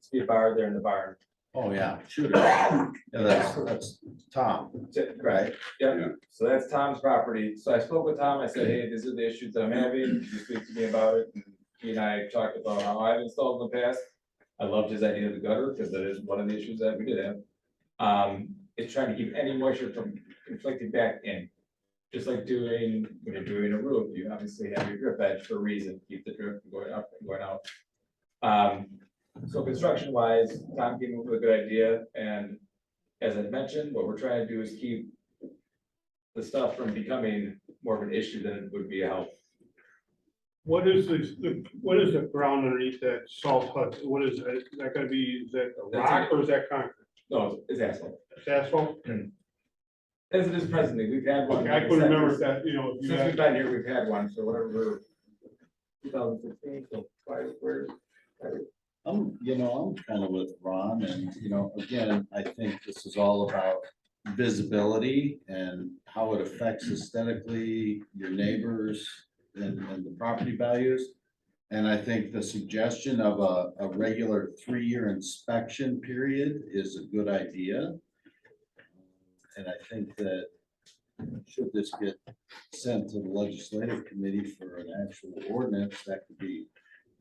speed bar there in the barn. Oh, yeah, shooter. Yeah, that's Tom, Correct. right? Yep, Yeah. so that's Tom's property. So I spoke with Tom, I said, hey, these are the issues that I'm having, could you speak to me about it? And he and I talked about how I've installed in the past. I loved his idea of the gutter, because that is one of the issues that we did have. It's trying to keep any moisture from conflicting back in. just like doing, when you're doing a roof, you obviously have your drip edge for a reason, keep the drip from going up and going out. So construction wise, Tom came up with a good idea, and as I mentioned, what we're trying to do is keep the stuff from becoming more of an issue than it would be a help. What is what is the ground underneath that salt hut? What is that? Is that gonna be, is that a rock or is that concrete? No, it's asphalt. It's asphalt? As it is presently, we've had one. I couldn't remember if that, you know, if you Since had. we've been here, we've had one, so whatever. 2016, so 5 years. I'm kind of with Ron and, again, I think this is all about visibility and how it affects aesthetically your neighbors and the property values. And I think the suggestion of a regular 3-year inspection period is a good idea. And I think that should this get sent to the legislative committee for an actual ordinance, that could be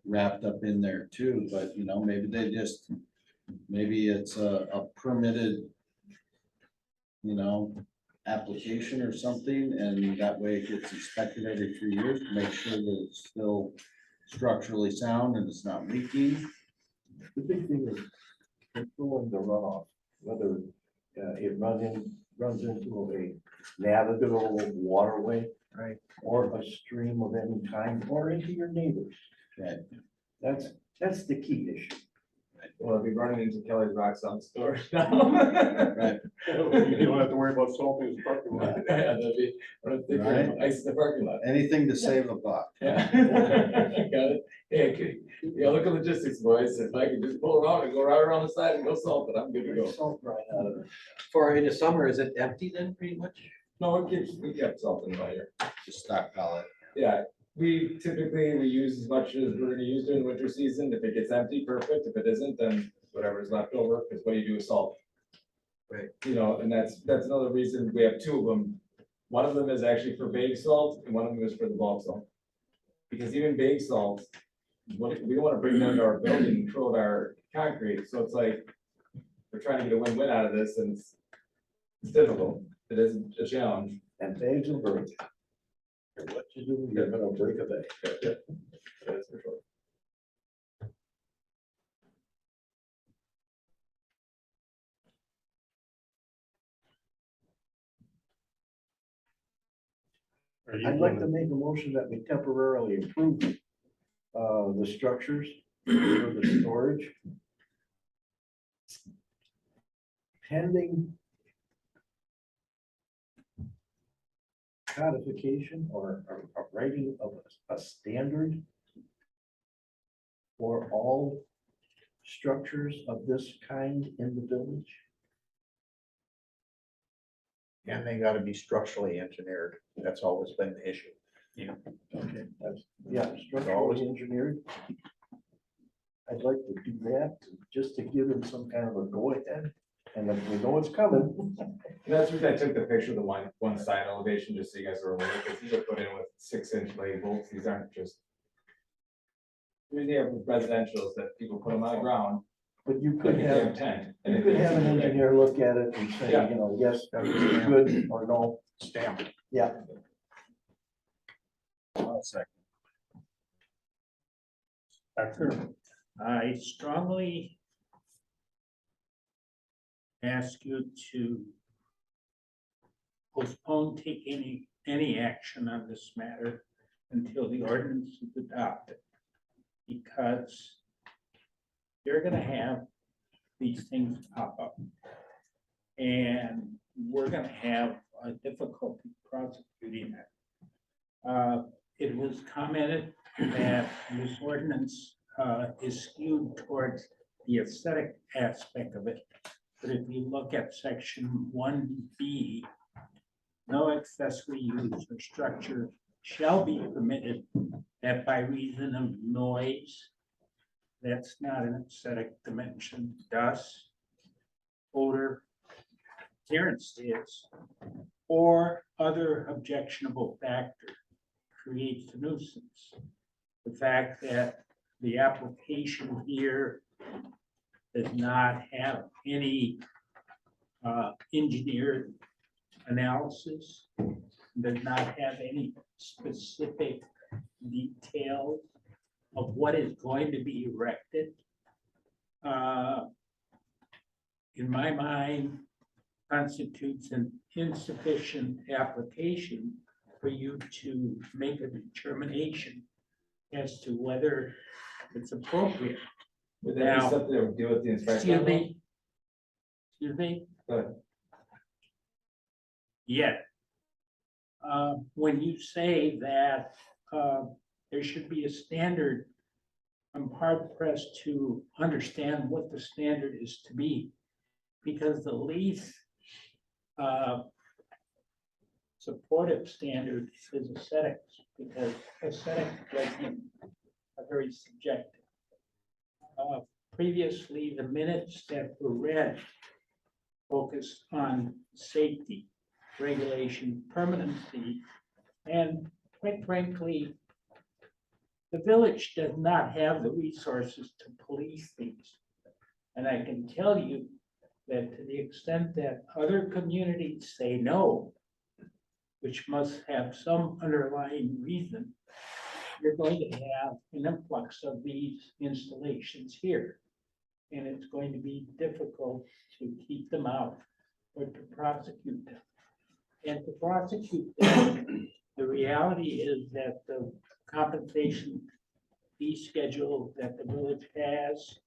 wrapped up in there too, but maybe it's a permitted, application or something, and that way it gets inspected every 3 years to make sure that it's still structurally sound and it's not leaking. The big thing is controlling the runoff, whether it runs into a navigable waterway. Right. Or a stream of any kind, or into your neighbors. Right. That's the key issue. Well, I'll be running into Kelly's Rock Salt store now. Right. You don't have to worry about salting his parking lot. Yeah, that'd be, I'm gonna take care of ice in the parking lot. Anything to save a buck. Yeah. Got it. Yeah, okay. Yeah, look at logistics, boys. If I could just pull around and go right around the side and go salt it, I'm good to go. Salt right out of it. For in the summer, is it empty then, pretty much? No, we kept salt in my year. Just stockpile it. Yeah, we typically, we use as much as we're gonna use during the winter season. If it gets empty, perfect. If it isn't, then whatever's left over, is what you do with salt. Right. And that's another reason we have 2 of them. One of them is actually for bag salt and one of them is for the bulk salt. Because even bag salt, we don't wanna bring them to our building and throw our concrete, so it's like, we're trying to get a win-win out of this, and it's difficult. It is a challenge. And bags will break. And what you do, you're gonna break a bag. That's for sure. I'd like to make a motion that we temporarily improve the structures for the storage. Pending codification or a writing of a standard for all structures of this kind in the village. And they gotta be structurally engineered. That's always been the issue. Okay, structurally engineered. I'd like to do that, just to give them some kind of a go-ahead, and if we know it's coming. That's the reason I took the picture of the one side elevation, just so you guys are aware, because these are put in with 6-inch labels, these aren't just. Usually have residentials that people put them on the ground, But you but could they have have, 10. you could have an engineer look at it and say, Yeah. Yes, that's good, or no. Stamp. Yeah. Becker, I strongly ask you to postpone taking any action on this matter until the ordinance is adopted. Because you're gonna have these things pop up. And we're gonna have a difficulty prosecuting it. It was commented that this ordinance is skewed towards the aesthetic aspect of it. But if you look at section 1B, no accessory use or structure shall be permitted that by reason of noise, that's not an aesthetic dimension, dust, odor, appearance is, or other objectionable factor creates a nuisance. The fact that the application here does not have any engineered analysis does not have any specific details of what is going to be erected, in my mind, constitutes an insufficient application for you to make a determination as to whether it's appropriate. Would that be something to do with the Excuse me? Excuse me? Go ahead. Yet, when you say that there should be a standard, I'm hard pressed to understand what the standard is to be. Because the least supportive standard is aesthetics, because aesthetic judgment are very subjective. Previously, the minutes that were read focused on safety, regulation, permanency, and quite frankly, the village does not have the resources to police these. And I can tell you that to the extent that other communities say no, which must have some underlying reason, you're going to have an influx of these installations here. And it's going to be difficult to keep them out or to prosecute them. And to prosecute them, the reality is that the compensation fee schedule that the village has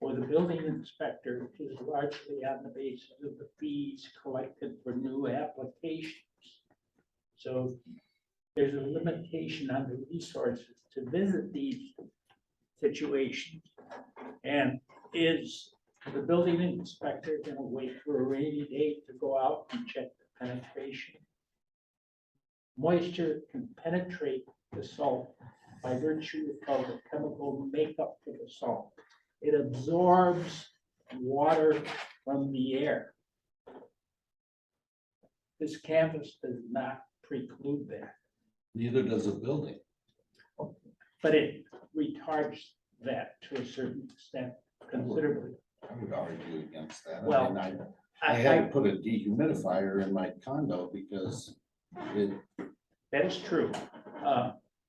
or the building inspector is largely on the basis of the fees collected for new applications. So there's a limitation on the resources to visit these situations. And is the building inspector going to wait for a rainy day to go out and check the penetration? Moisture can penetrate the salt by virtue of the chemical makeup for the salt. It absorbs water from the air. This canvas does not preclude that, Neither does a building. but it retards that to a certain extent considerably. I would argue against that. Well, I mean, I had to put a dehumidifier in my condo because it, That is true.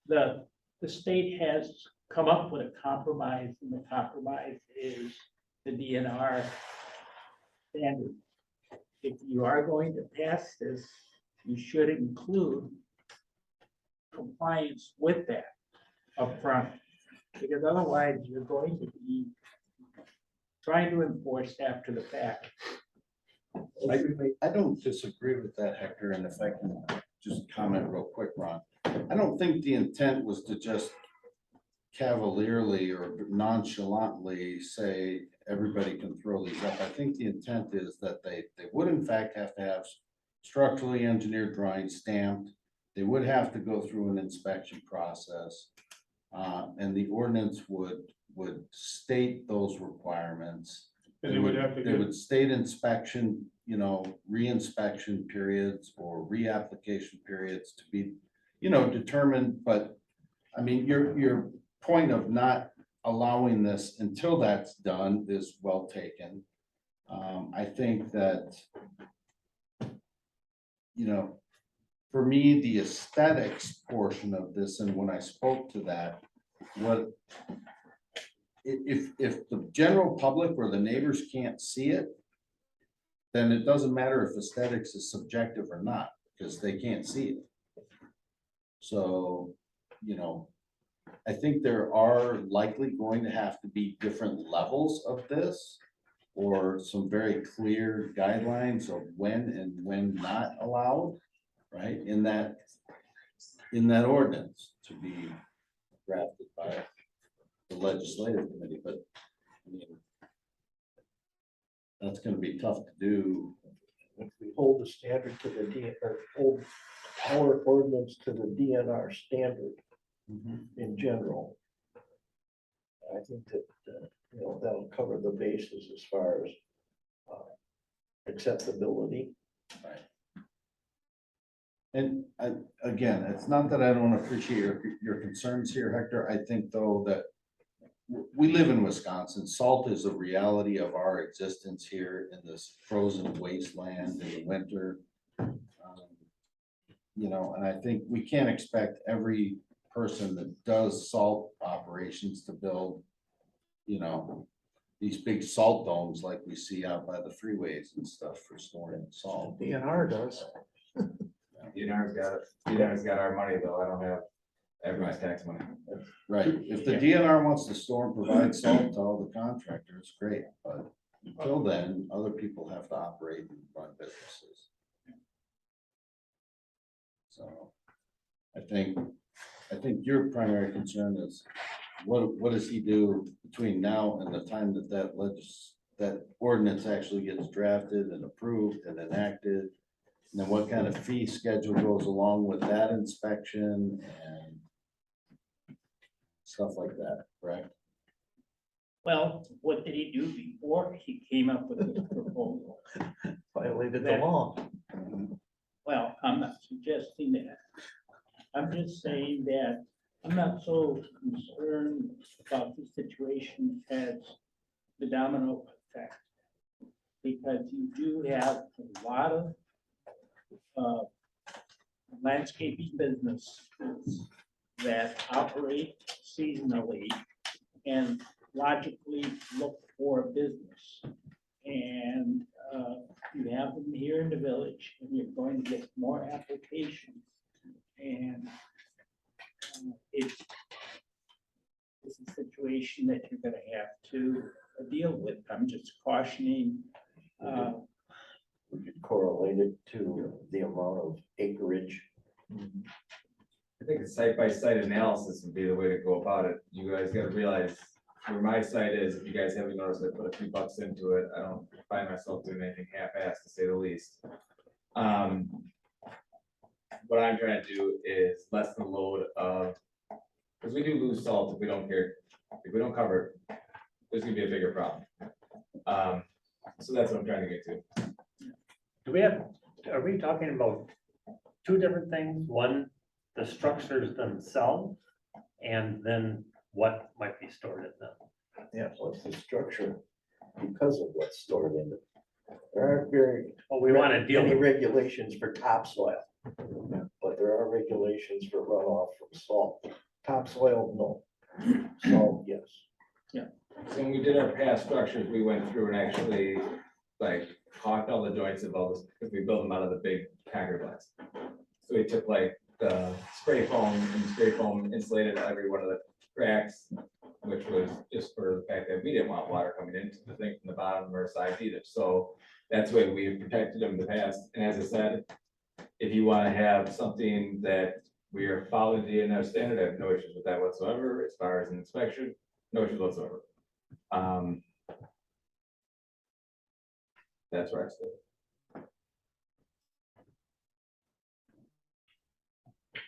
The state has come up with a compromise, and the compromise is the DNR standard. If you are going to pass this, you should include compliance with that upfront, because otherwise you're going to be trying to enforce after the fact. I don't disagree with that, Hector, and if I can just comment real quick, Ron. I don't think the intent was to just cavalierly or nonchalantly say everybody can throw these up. I think the intent is that they would in fact have to have structurally engineered drawings stamped. They would have to go through an inspection process. And the ordinance would state those requirements. And they would have to They get, would state inspection, re-inspection periods or reapplication periods to be, determined, but I mean, your point of not allowing this until that's done is well taken. I think that, for me, the aesthetics portion of this, and when I spoke to that, if the general public or the neighbors can't see it, then it doesn't matter if aesthetics is subjective or not, because they can't see it. So, I think there are likely going to have to be different levels of this, or some very clear guidelines of when and when not allowed, right? In that ordinance to be drafted by the legislative committee, but I mean, that's gonna be tough to do. If we hold the standard to the or hold our ordinance to the DNR standard in general, I think that, that'll cover the bases as far as acceptability. And again, it's not that I don't appreciate your concerns here, Hector. I think though that we live in Wisconsin. Salt is a reality of our existence here in this frozen wasteland in the winter. you know, and I think we can't expect every person that does salt operations to build, you know, these big salt domes like we see out by the freeways and stuff for storing salt. DNR does. DNR's got it. DNR's got our money though. I don't have everybody's tax money. Right, if the DNR wants to store and provide salt to all the contractors, great, but until then, other people have to operate and run businesses. So, I think your primary concern is, what does he do between now and the time that that ordinance actually gets drafted and approved and enacted? And then what kind of fee schedule goes along with that inspection and stuff like that, correct? Well, what did he do before he came up with this proposal? Violated the law. Well, I'm not suggesting that. I'm just saying that I'm not so concerned about the situation as the domino effect. Because you do have a lot of landscaping businesses that operate seasonally and logically look for a business. And you have them here in the village, and you're going to get more applications. And it's a situation that you're gonna have to deal with. I'm just cautioning. We could correlate it to the amount of acreage. I think a site-by-site analysis would be the way to go about it. You guys gotta realize where my site is, if you guys haven't noticed, I put a few bucks into it. I don't find myself doing anything half-assed to say the least. What I'm trying to do is lessen the load of, because we do lose salt if we don't care, if we don't cover it, there's gonna be a bigger problem. So that's what I'm trying to get to. Do we have, are we talking about two different things? One, the structures themselves, and then what might be stored in them? Yeah, what's the structure because of what's stored in it? There aren't very Well, we want to deal many with, regulations for topsoil. But there are regulations for runoff from salt. Topsoil, no. Salt, yes. So when we did our past structures, we went through and actually like caulked all the joints of all this, because we built them out of the big concrete blocks. So we took like the spray foam and spray foam insulated every one of the cracks, which was just for the fact that we didn't want water coming into the thing from the bottom of our side either. So that's the way we protected them in the past. And as I said, if you want to have something that we are following the DNR standard, I have no issues with that whatsoever. As far as an inspection, no issues whatsoever. That's where I stood.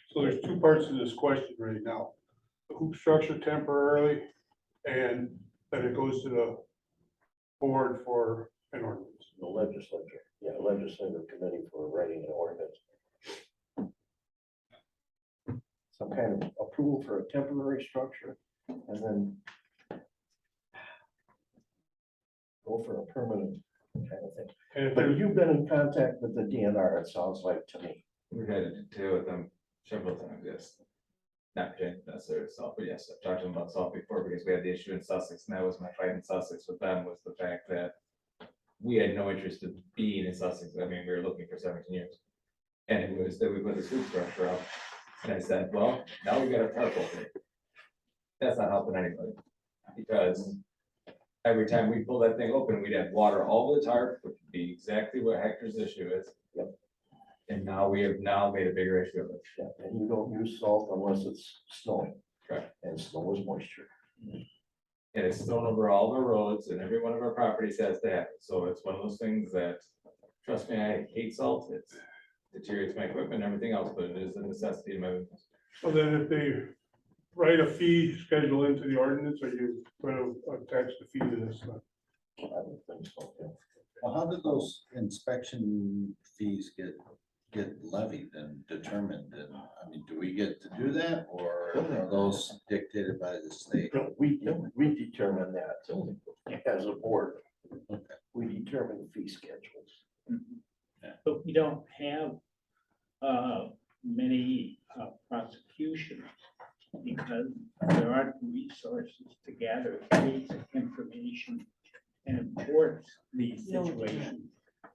So there's two parts to this question right now. The hoop structure temporarily, and then it goes to the board for an ordinance. The legislature, yeah, legislative committee for writing an ordinance. Some kind of approval for a temporary structure and then go for a permanent kind of thing. And if But there's, you've been in contact with the DNR, it sounds like to me. We've had to deal with them several times, yes. Not necessarily salt, but yes, I've talked to them about salt before because we had the issue in Sussex, and that was my fight in Sussex with them, was the fact that we had no interest in being in Sussex. I mean, we were looking for 17 years. And it was that we put this hoop structure up. And I said, well, now we got a tarp over it. That's not helping anybody. Because every time we pull that thing open, we'd have water all over the tarp, which would be exactly what Hector's issue is. Yep. And now we have now made a bigger issue of it. Yeah, and you don't use salt unless it's snowing. Correct. And snow is moisture. And it's thrown over all the roads and every one of our properties has that. So it's one of those things that, trust me, I hate salt. It deteriorates my equipment and everything else, but it is a necessity in my business. so then if they write a fee schedule into the ordinance, are you going to attach the fee to this? I don't think so. Yeah. Well, how did those inspection fees get levied and determined? And I mean, do we get to do that, or are those dictated by the state? No, we determine that as a board. We determine the fee schedules. But we don't have many prosecutions because there aren't resources to gather basic information and enforce these situations.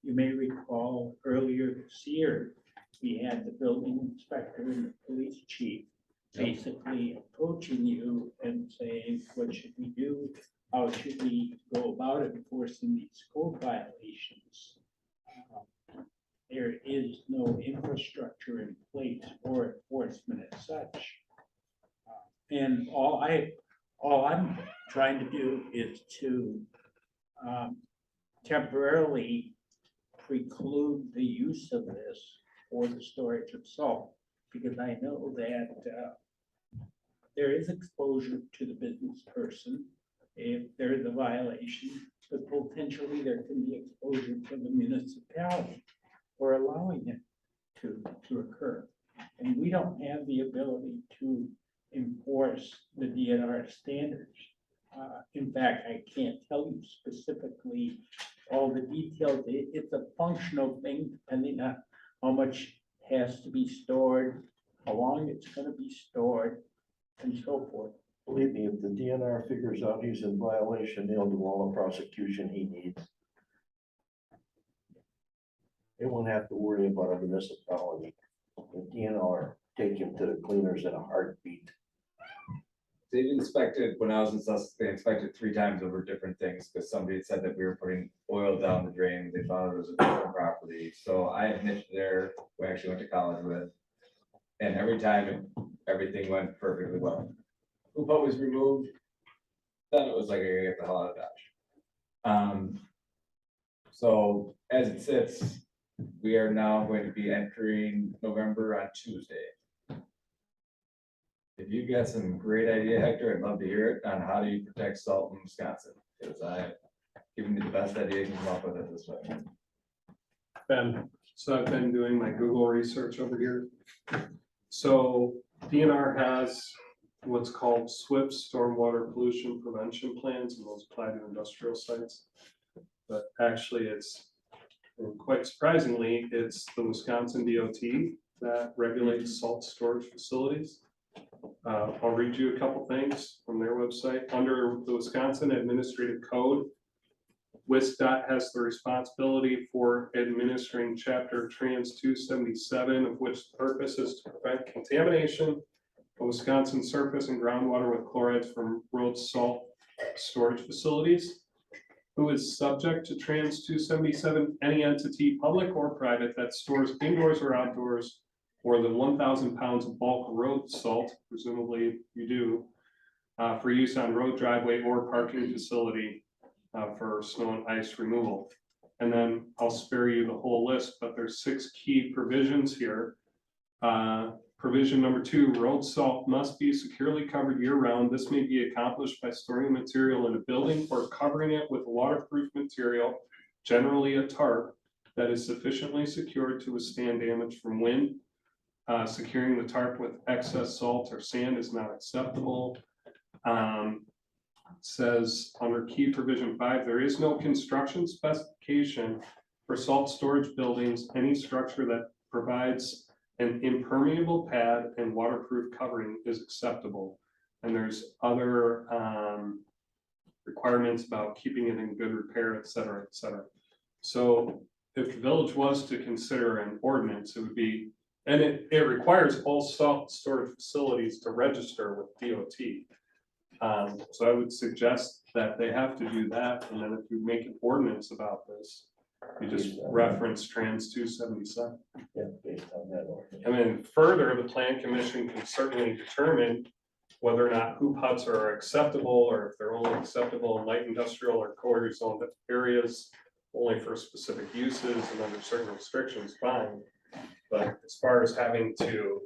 You may recall earlier this year, we had the building inspector and the police chief basically approaching you and saying, what should we do? How should we go about enforcing these code violations? There is no infrastructure in place for enforcement as such. And all I'm trying to do is to temporarily preclude the use of this for the storage of salt, because I know that there is exposure to the business person if there is a violation, but potentially there can be exposure to the municipality for allowing it to occur. And we don't have the ability to enforce the DNR standards. In fact, I can't tell you specifically all the details. It's a functional thing depending on how much has to be stored, how long it's gonna be stored, and so forth. Believe me, if the DNR figures out he's in violation, they'll do all the prosecution he needs. They won't have to worry about a municipality. The DNR take him to the cleaners in a heartbeat. They inspected, when I was in Sussex, they inspected 3 times over different things, because somebody had said that we were putting oil down the drain, they thought it was a different property, so I had Mitch there, we actually went to college with. And every time, everything went perfectly well. Hoop was removed, then it was like, I gotta get the hell out of Dodge. So as it sits, we are now going to be entering November on Tuesday. If you've got some great idea, Hector, I'd love to hear it on how do you protect salt in Wisconsin, because I've given you the best idea you can come up with it this way. Ben, so I've been doing my Google research over here. So DNR has what's called SWIP, Stormwater Pollution Prevention Plans, and those apply to industrial sites. But actually it's, quite surprisingly, it's the Wisconsin DOT that regulates salt storage facilities. I'll read you a couple things from their website. Under the Wisconsin Administrative Code, WisDOT has the responsibility for administering Chapter Trans 277, of which the purpose is to prevent contamination of Wisconsin surface and groundwater with chlorides from road salt storage facilities. Who is subject to Trans 277? Any entity, public or private, that stores indoors or outdoors more than 1,000 pounds of bulk road salt, presumably you do, for use on road, driveway, or parking facility for snow and ice removal. And then I'll spare you the whole list, but there's 6 key provisions here. Provision number 2, road salt must be securely covered year-round. This may be accomplished by storing the material in a building or covering it with waterproof material, generally a tarp, that is sufficiently secured to withstand damage from wind. Securing the tarp with excess salt or sand is not acceptable. Says under key provision 5, there is no construction specification for salt storage buildings. Any structure that provides an impermeable pad and waterproof covering is acceptable. And there's other requirements about keeping it in good repair, et cetera, et cetera. So if the village was to consider an ordinance, it would be, and it requires all salt storage facilities to register with DOT. So I would suggest that they have to do that, and then if you make an ordinance about this, you just reference Trans 277. Yeah, based on that ordinance. And then further, the plan commission can certainly determine whether or not hoop huts are acceptable, or if they're only acceptable in light industrial or quarry zone areas, only for specific uses and under certain restrictions, fine. But as far as having to,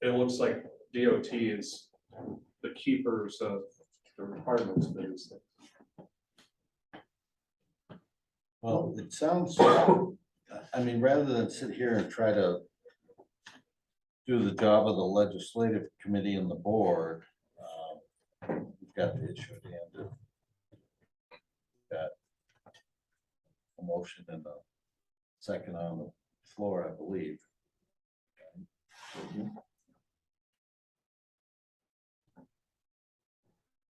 it looks like DOT is the keepers of the requirements for these things. Well, it sounds, I mean, rather than sit here and try to do the job of the legislative committee and the board, we've got the issue at hand. Got a motion and a second on the floor, I believe.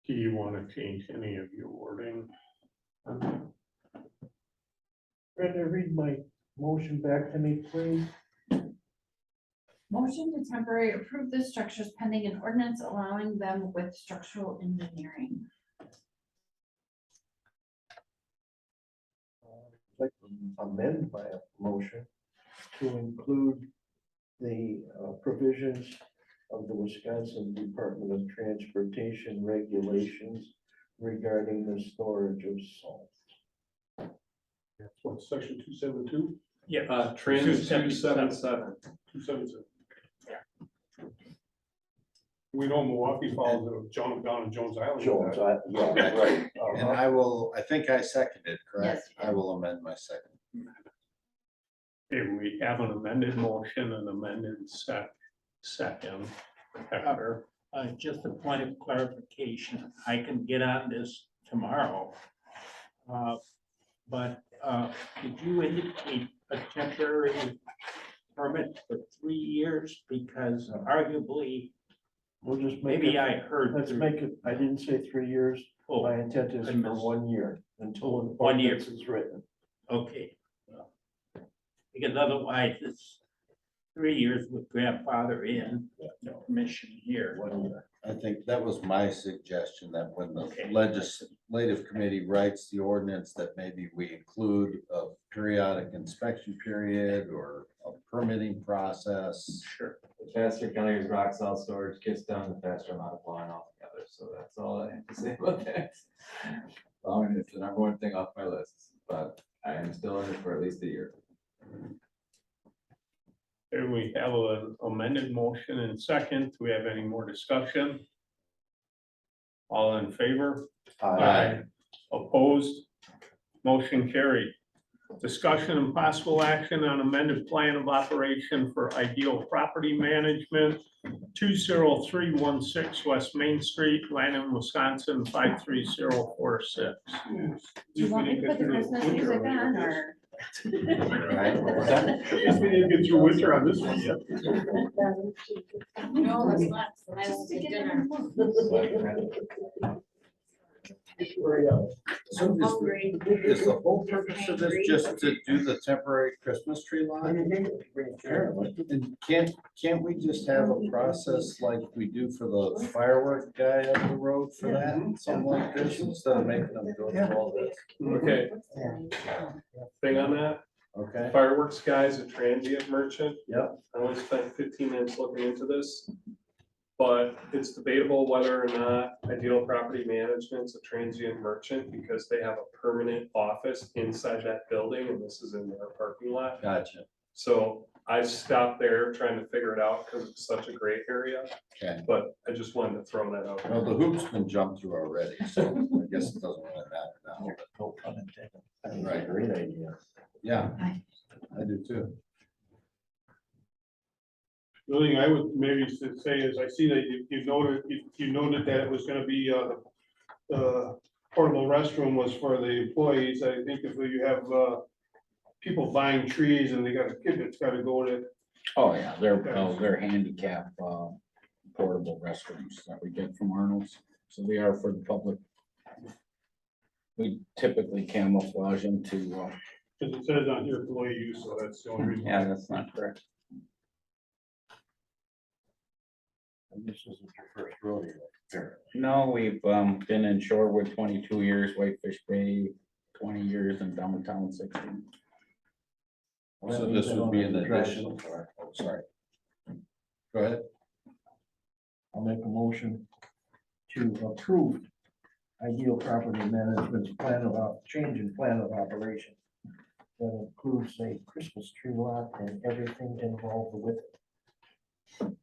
Do you want to change any of your wording? Brenda, read my motion back to me, please. Motion to temporary approve the structures pending an ordinance allowing them with structural engineering. I'd like to amend my motion to include the provisions of the Wisconsin Department of Transportation regulations regarding the storage of salt. What, section 272? Yeah. Trans 277. 277. 277. We know Milwaukee Falls, down in Jones Island. Jones, yeah, right. And I think I seconded, correct? Yes, you I will amend my second. Okay, we have an amended motion and amended second. Hector, Just a point of clarification, I can get on this tomorrow. But did you indicate a temporary permit for 3 years? Because arguably, We'll just make maybe it, I heard. let's make it, I didn't say 3 years. Oh, My intent is I for missed. 1 year until an 1 year. ordinance is written. okay. Because otherwise, it's 3 years with grandfather in, no permission here. 1 year. I think that was my suggestion, that when the Okay. legislative committee writes the ordinance, that maybe we include a periodic inspection period or a permitting process. Sure. The faster Kelly's rock salt storage gets done, the faster I'm out of line altogether, so that's all I have to say about that. It's the number one thing off my list, but I am still in it for at least a year. here we have an amended motion and second. Do we have any more discussion? All in favor? Opposed? Motion carried. Discussion and possible action on amended plan of operation for Ideal Property Management, 20316 West Main Street, Lanham, Wisconsin, 53046. Do you want me to put the Christmas music on or? At least we didn't get through winter on this one yet. No, that's not. I won't get dinner. So is the whole purpose of this just to do the temporary Christmas tree line? And can't we just have a process like we do for the firework guy up the road for that? Something like this, instead of making them go through all this? Okay, thing on that, Okay, fireworks guy is a transient merchant. Yep. I only spent 15 minutes looking into this. But it's debatable whether or not Ideal Property Management's a transient merchant because they have a permanent office inside that building and this is in their parking lot. gotcha. So I stopped there trying to figure it out because it's such a great area, Okay. but I just wanted to throw that out. Well, the hoop's been jumped through already, so I guess it doesn't really matter now. No pun intended. I think it's Right. a great idea. Yeah, I do too. The only thing I would maybe say is, I see that you noted that it was gonna be, the portable restroom was for the employees. I think if you have, people buying trees and they got a kid that's gotta go to. Oh, yeah, they're handicap, portable restrooms that we get from Arnold's, so they are for the public. We typically camouflage them to, Cause it says on here employee use, so that's the only reason. yeah, that's not correct. And this isn't your first rodeo, apparently. No, we've, been in Shorewood 22 years, Whitefish Bay 20 years, and downtown 16. So this would be an addition. Oh, sorry. Go ahead. I'll make a motion to approve Ideal Property Management's change in plan of operation. That includes a Christmas tree lot and everything involved with it.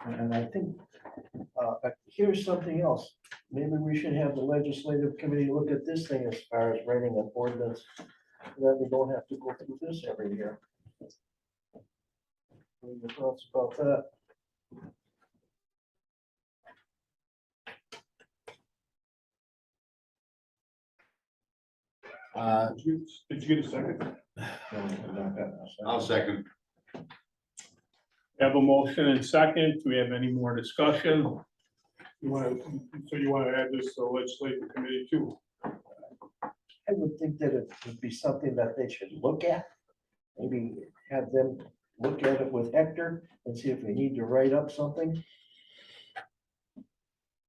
And I think, here's something else. Maybe we should have the legislative committee look at this thing as far as writing an ordinance, that we don't have to go through this every year. What are your thoughts about that? Did you get a second? I'll second. Have a motion and second. Do we have any more discussion? You want to, so you want to add this to the legislative committee too? I would think that it would be something that they should look at. Maybe have them look at it with Hector and see if we need to write up something.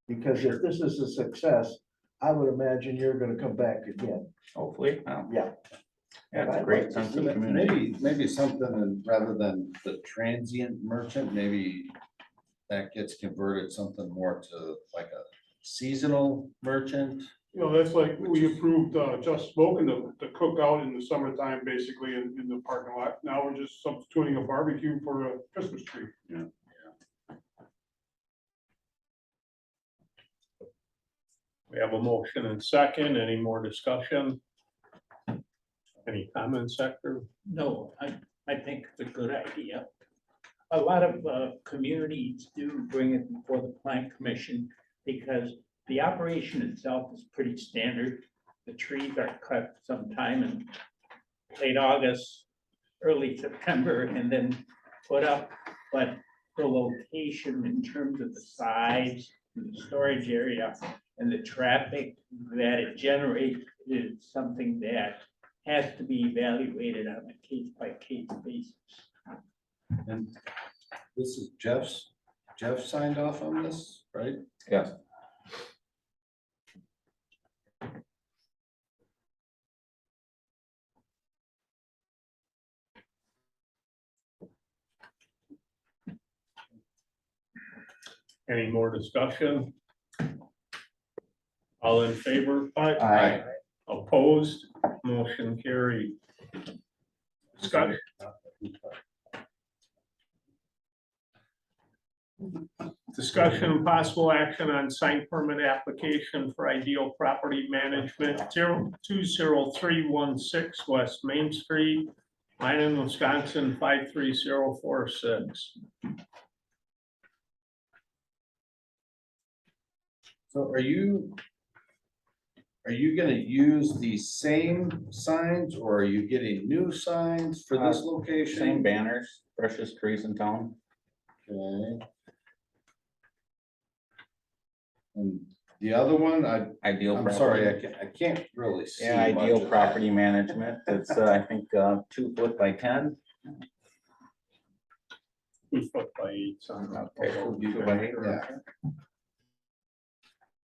Because if this is a success, I would imagine you're gonna come back again. Hopefully, Yeah. that's a great sense of community. Maybe something, and rather than the transient merchant, maybe that gets converted something more to like a seasonal merchant. You know, that's like we approved Just Smoking the cookout in the summertime, basically in the parking lot. Now we're just substituting a barbecue for a Christmas tree. We have a motion and second. Any more discussion? Any comments, Hector? No, I think it's a good idea. A lot of communities do bring it before the plan commission because the operation itself is pretty standard. The trees are cut sometime in late August, early September, and then put up. But the location in terms of the size, the storage area, and the traffic that it generates is something that has to be evaluated on a case-by-case basis. And this is Jeff signed off on this, right? Yes. Any more discussion? All in favor? Aye. Opposed? Motion carried. Discussion. Discussion and possible action on sign permit application for Ideal Property Management 20316 West Main Street, Lyman, Wisconsin 53046. So are you gonna use the same signs or are you getting new signs for this location? Same banners, freshest trees in town. Okay. And the other one, Ideal. I'm property. sorry, I can't really see. Yeah, much Ideal of that. Property Management. It's, I think, 2 foot by 10. 2 foot by 8. Okay, 2 by 8. Yeah.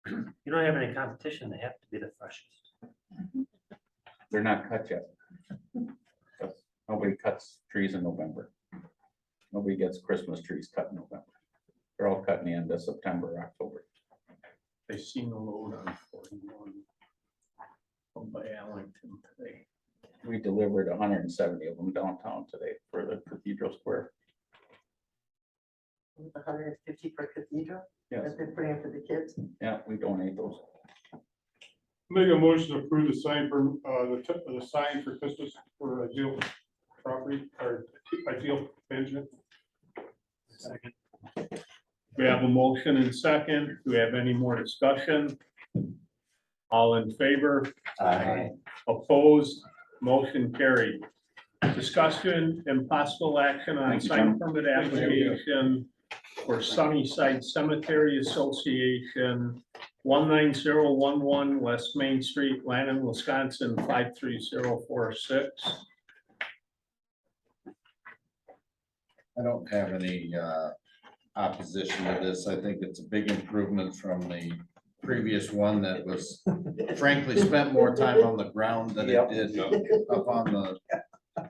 You don't have any competition, they have to be the freshest. They're not cut yet. Nobody cuts trees in November. Nobody gets Christmas trees cut in November. They're all cut in the end of September, October. They seen the load on 41 from by Allington today. We delivered 170 of them downtown today for the Cathedral Square. 150 per cathedral, Yes, that they're putting for the kids. yeah, we donate those. Make a motion to approve the sign for, the sign for Christmas for Ideal Property or Ideal Management. Second. We have a motion and second. Do we have any more discussion? All in favor? Aye. Opposed? Motion carried. Discussion and possible action on Thank you, sign Jim. permit application for Sunnyside Cemetery Association, 19011 West Main Street, Lannon, Wisconsin, 53046. I don't have any opposition to this. I think it's a big improvement from the previous one that was frankly spent more time on the ground than it did up on the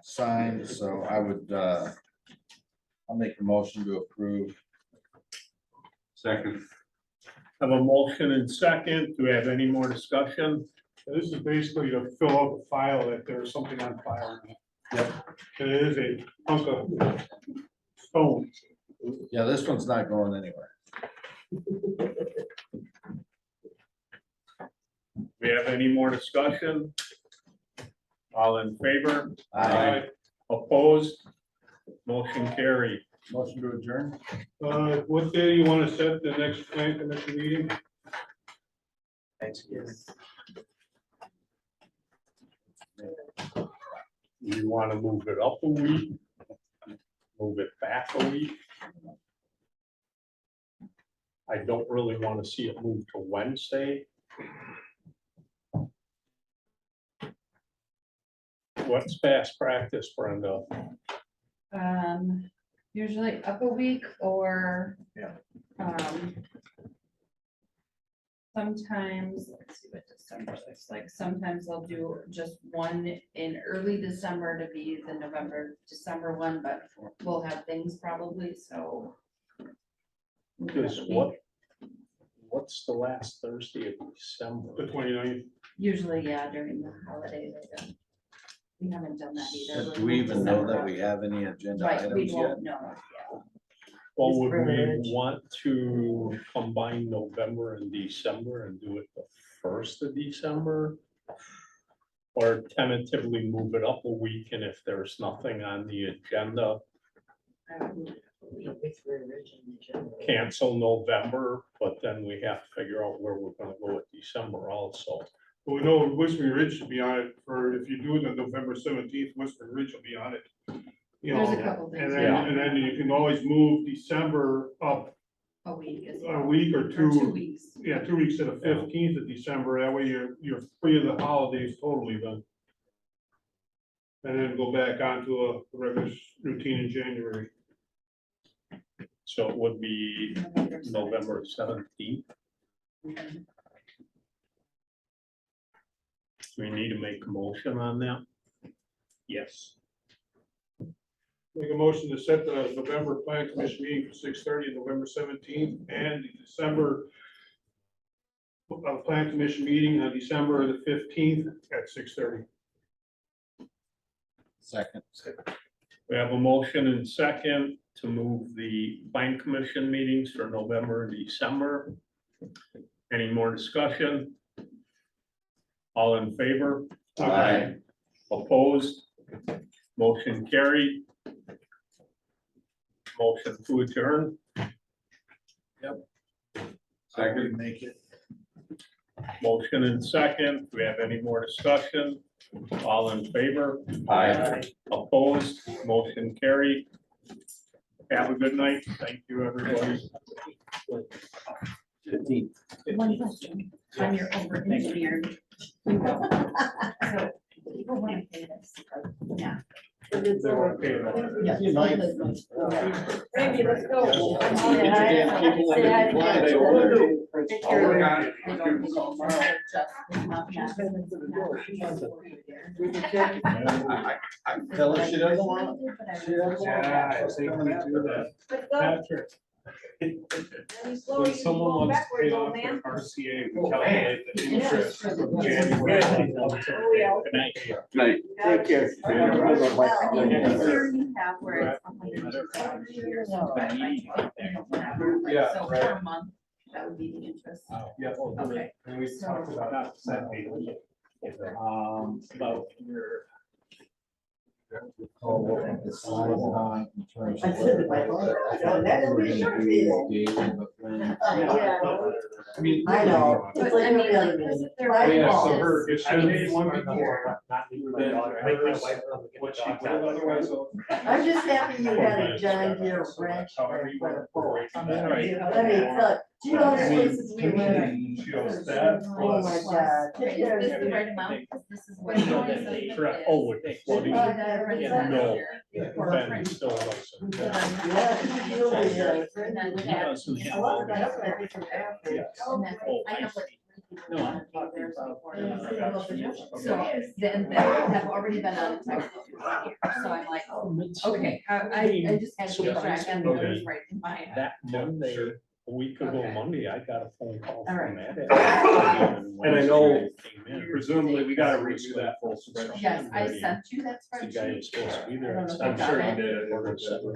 sign. So I would, I'll make a motion to approve. Second. Have a motion and second. Do we have any more discussion? This is basically to fill out the file that there's something on file. Yep. And it is a hunk of stone. Yeah, this one's not going anywhere. We have any more discussion? All in favor? Aye. Opposed? Motion carried. Motion to adjourn? What day do you want to set the next plan commission meeting? Yes. You wanna move it up a week? Move it back a week? I don't really wanna see it move to Wednesday. What's past practice, Brenda? Usually up a week or. Yeah. Sometimes, let's see what December looks like. Sometimes they'll do just one in early December to be the November, December one, but we'll have things probably, so. Because what's the last Thursday of December? The 29th. Usually, yeah, during the holiday, they don't. We haven't done that either. Do we even know that we have any agenda Right, we items yet? won't know, yeah. Well, would we Privilege. want to combine November and December and do it the 1st of December? Or tentatively move it up a week, and if there's nothing on the agenda, cancel November, but then we have to figure out where we're gonna go with December also. Well, we know Whispering Ridge should be on it for, if you do it on November 17th, Whispering Ridge will be on it. You know, There's a couple things. and then you can always move December up A week as a well. week or Or 2 two. weeks. Yeah, 2 weeks to the 15th of December, that way you're free of the holidays totally then. And then go back onto a regular routine in January. So it would be November 17th. Mhm. Do we need to make a motion on that? Yes. Make a motion to set the November plan commission meeting for 6:30, November 17th, and the December plan commission meeting on December the 15th at 6:30. Second. We have a motion and second to move the plan commission meetings for November and December. Any more discussion? All in favor? Aye. Opposed? Motion carried. Motion to adjourn. Second. Make it. Motion and second. Do we have any more discussion? All in favor? Aye. Opposed? Motion carried. Have a good night. Thank you, everybody. One question, on your over engineered. So, people want to pay this, yeah. They're okay. Yeah. Randy, let's go. Take care of it. Tell her she doesn't want. Patrick. When someone wants to pay off their RCA, we calculate the interest from January. Good night. Night. Take care. Here you have where it's $102 a year, so I might, Yeah, so right. per month, that would be the interest. Yeah. Okay. And we talked about that. About your. I said to my father, that will be sure to be there. I mean. I know. It's But like I mean, every other like, 'cause meeting. if they're. I Yeah, know. so her, if she I mean, needs one it's before, then what she would otherwise. I'm just happy you had a John Deere wrench and a pole. I mean, look, do you know how many places we went? She goes, that Oh my God. Okay, is this the right amount? 'Cause this is what. it is. Correct. Oh, with the flooding. Oh, No. For a Ben print. still doesn't. So then Yeah, you'll be there. And then He add- doesn't I have love all it. that. That's what I think of after. Yes. And then Oh, I I have see. like. No, I'm talking about. So then that have already been on textbook for 1 year, so I'm like, okay, I just had to make sure I had the numbers right in my head. That Monday, a week ago Okay. Monday, I got a phone call All from right. that. And I know presumably we gotta redo that full spreadsheet. Yes, I sent you that The guy spreadsheet. was supposed to be I there. don't know if I'm you got sure you it. did.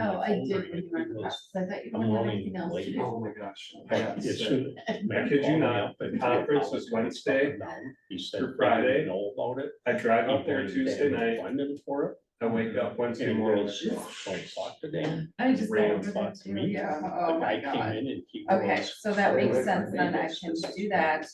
Oh, I did when you were in the class, so I thought you I'm wanted running anything else to late. do. Oh my gosh. But as soon- man kid you called me not, up and the conference he is was gonna Wednesday stop down. He said, through "Did you Friday. know about it?" I drive up He there wanted Tuesday to night, London for it. I wake up Wednesday And he morning. goes, "Don't talk to Dan." I just got Ran over that thought to too, me. yeah, The oh my guy came God. in and he Okay, goes, so that makes sense, then I can do that,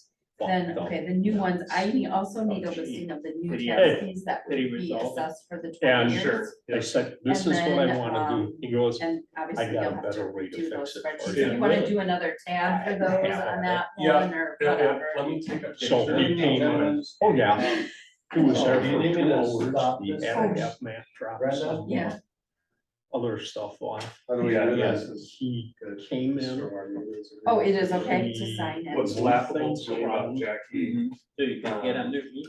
then, up. okay, the new ones, I also need a Oh, gee. listing of the new Did he tax have- fees that did he would be resolve it? assessed for the Yeah, 20 sure. years. I said, this And is what I then, wanna do. He goes, And obviously got you'll a have better to way to do fix those it for spreadsheets. you. If you wanna do another tab for those on that Yeah, one or Yeah, whatever. let me take a so picture. he came in, oh yeah, he was there Do you for need me 2 to hours. stop He this? had a half mat drop Brenda? some Yeah. other stuff on. How do we do this? He came in. Oh, it is okay to sign it. What's laughable to me about Jackie So you can get underneath.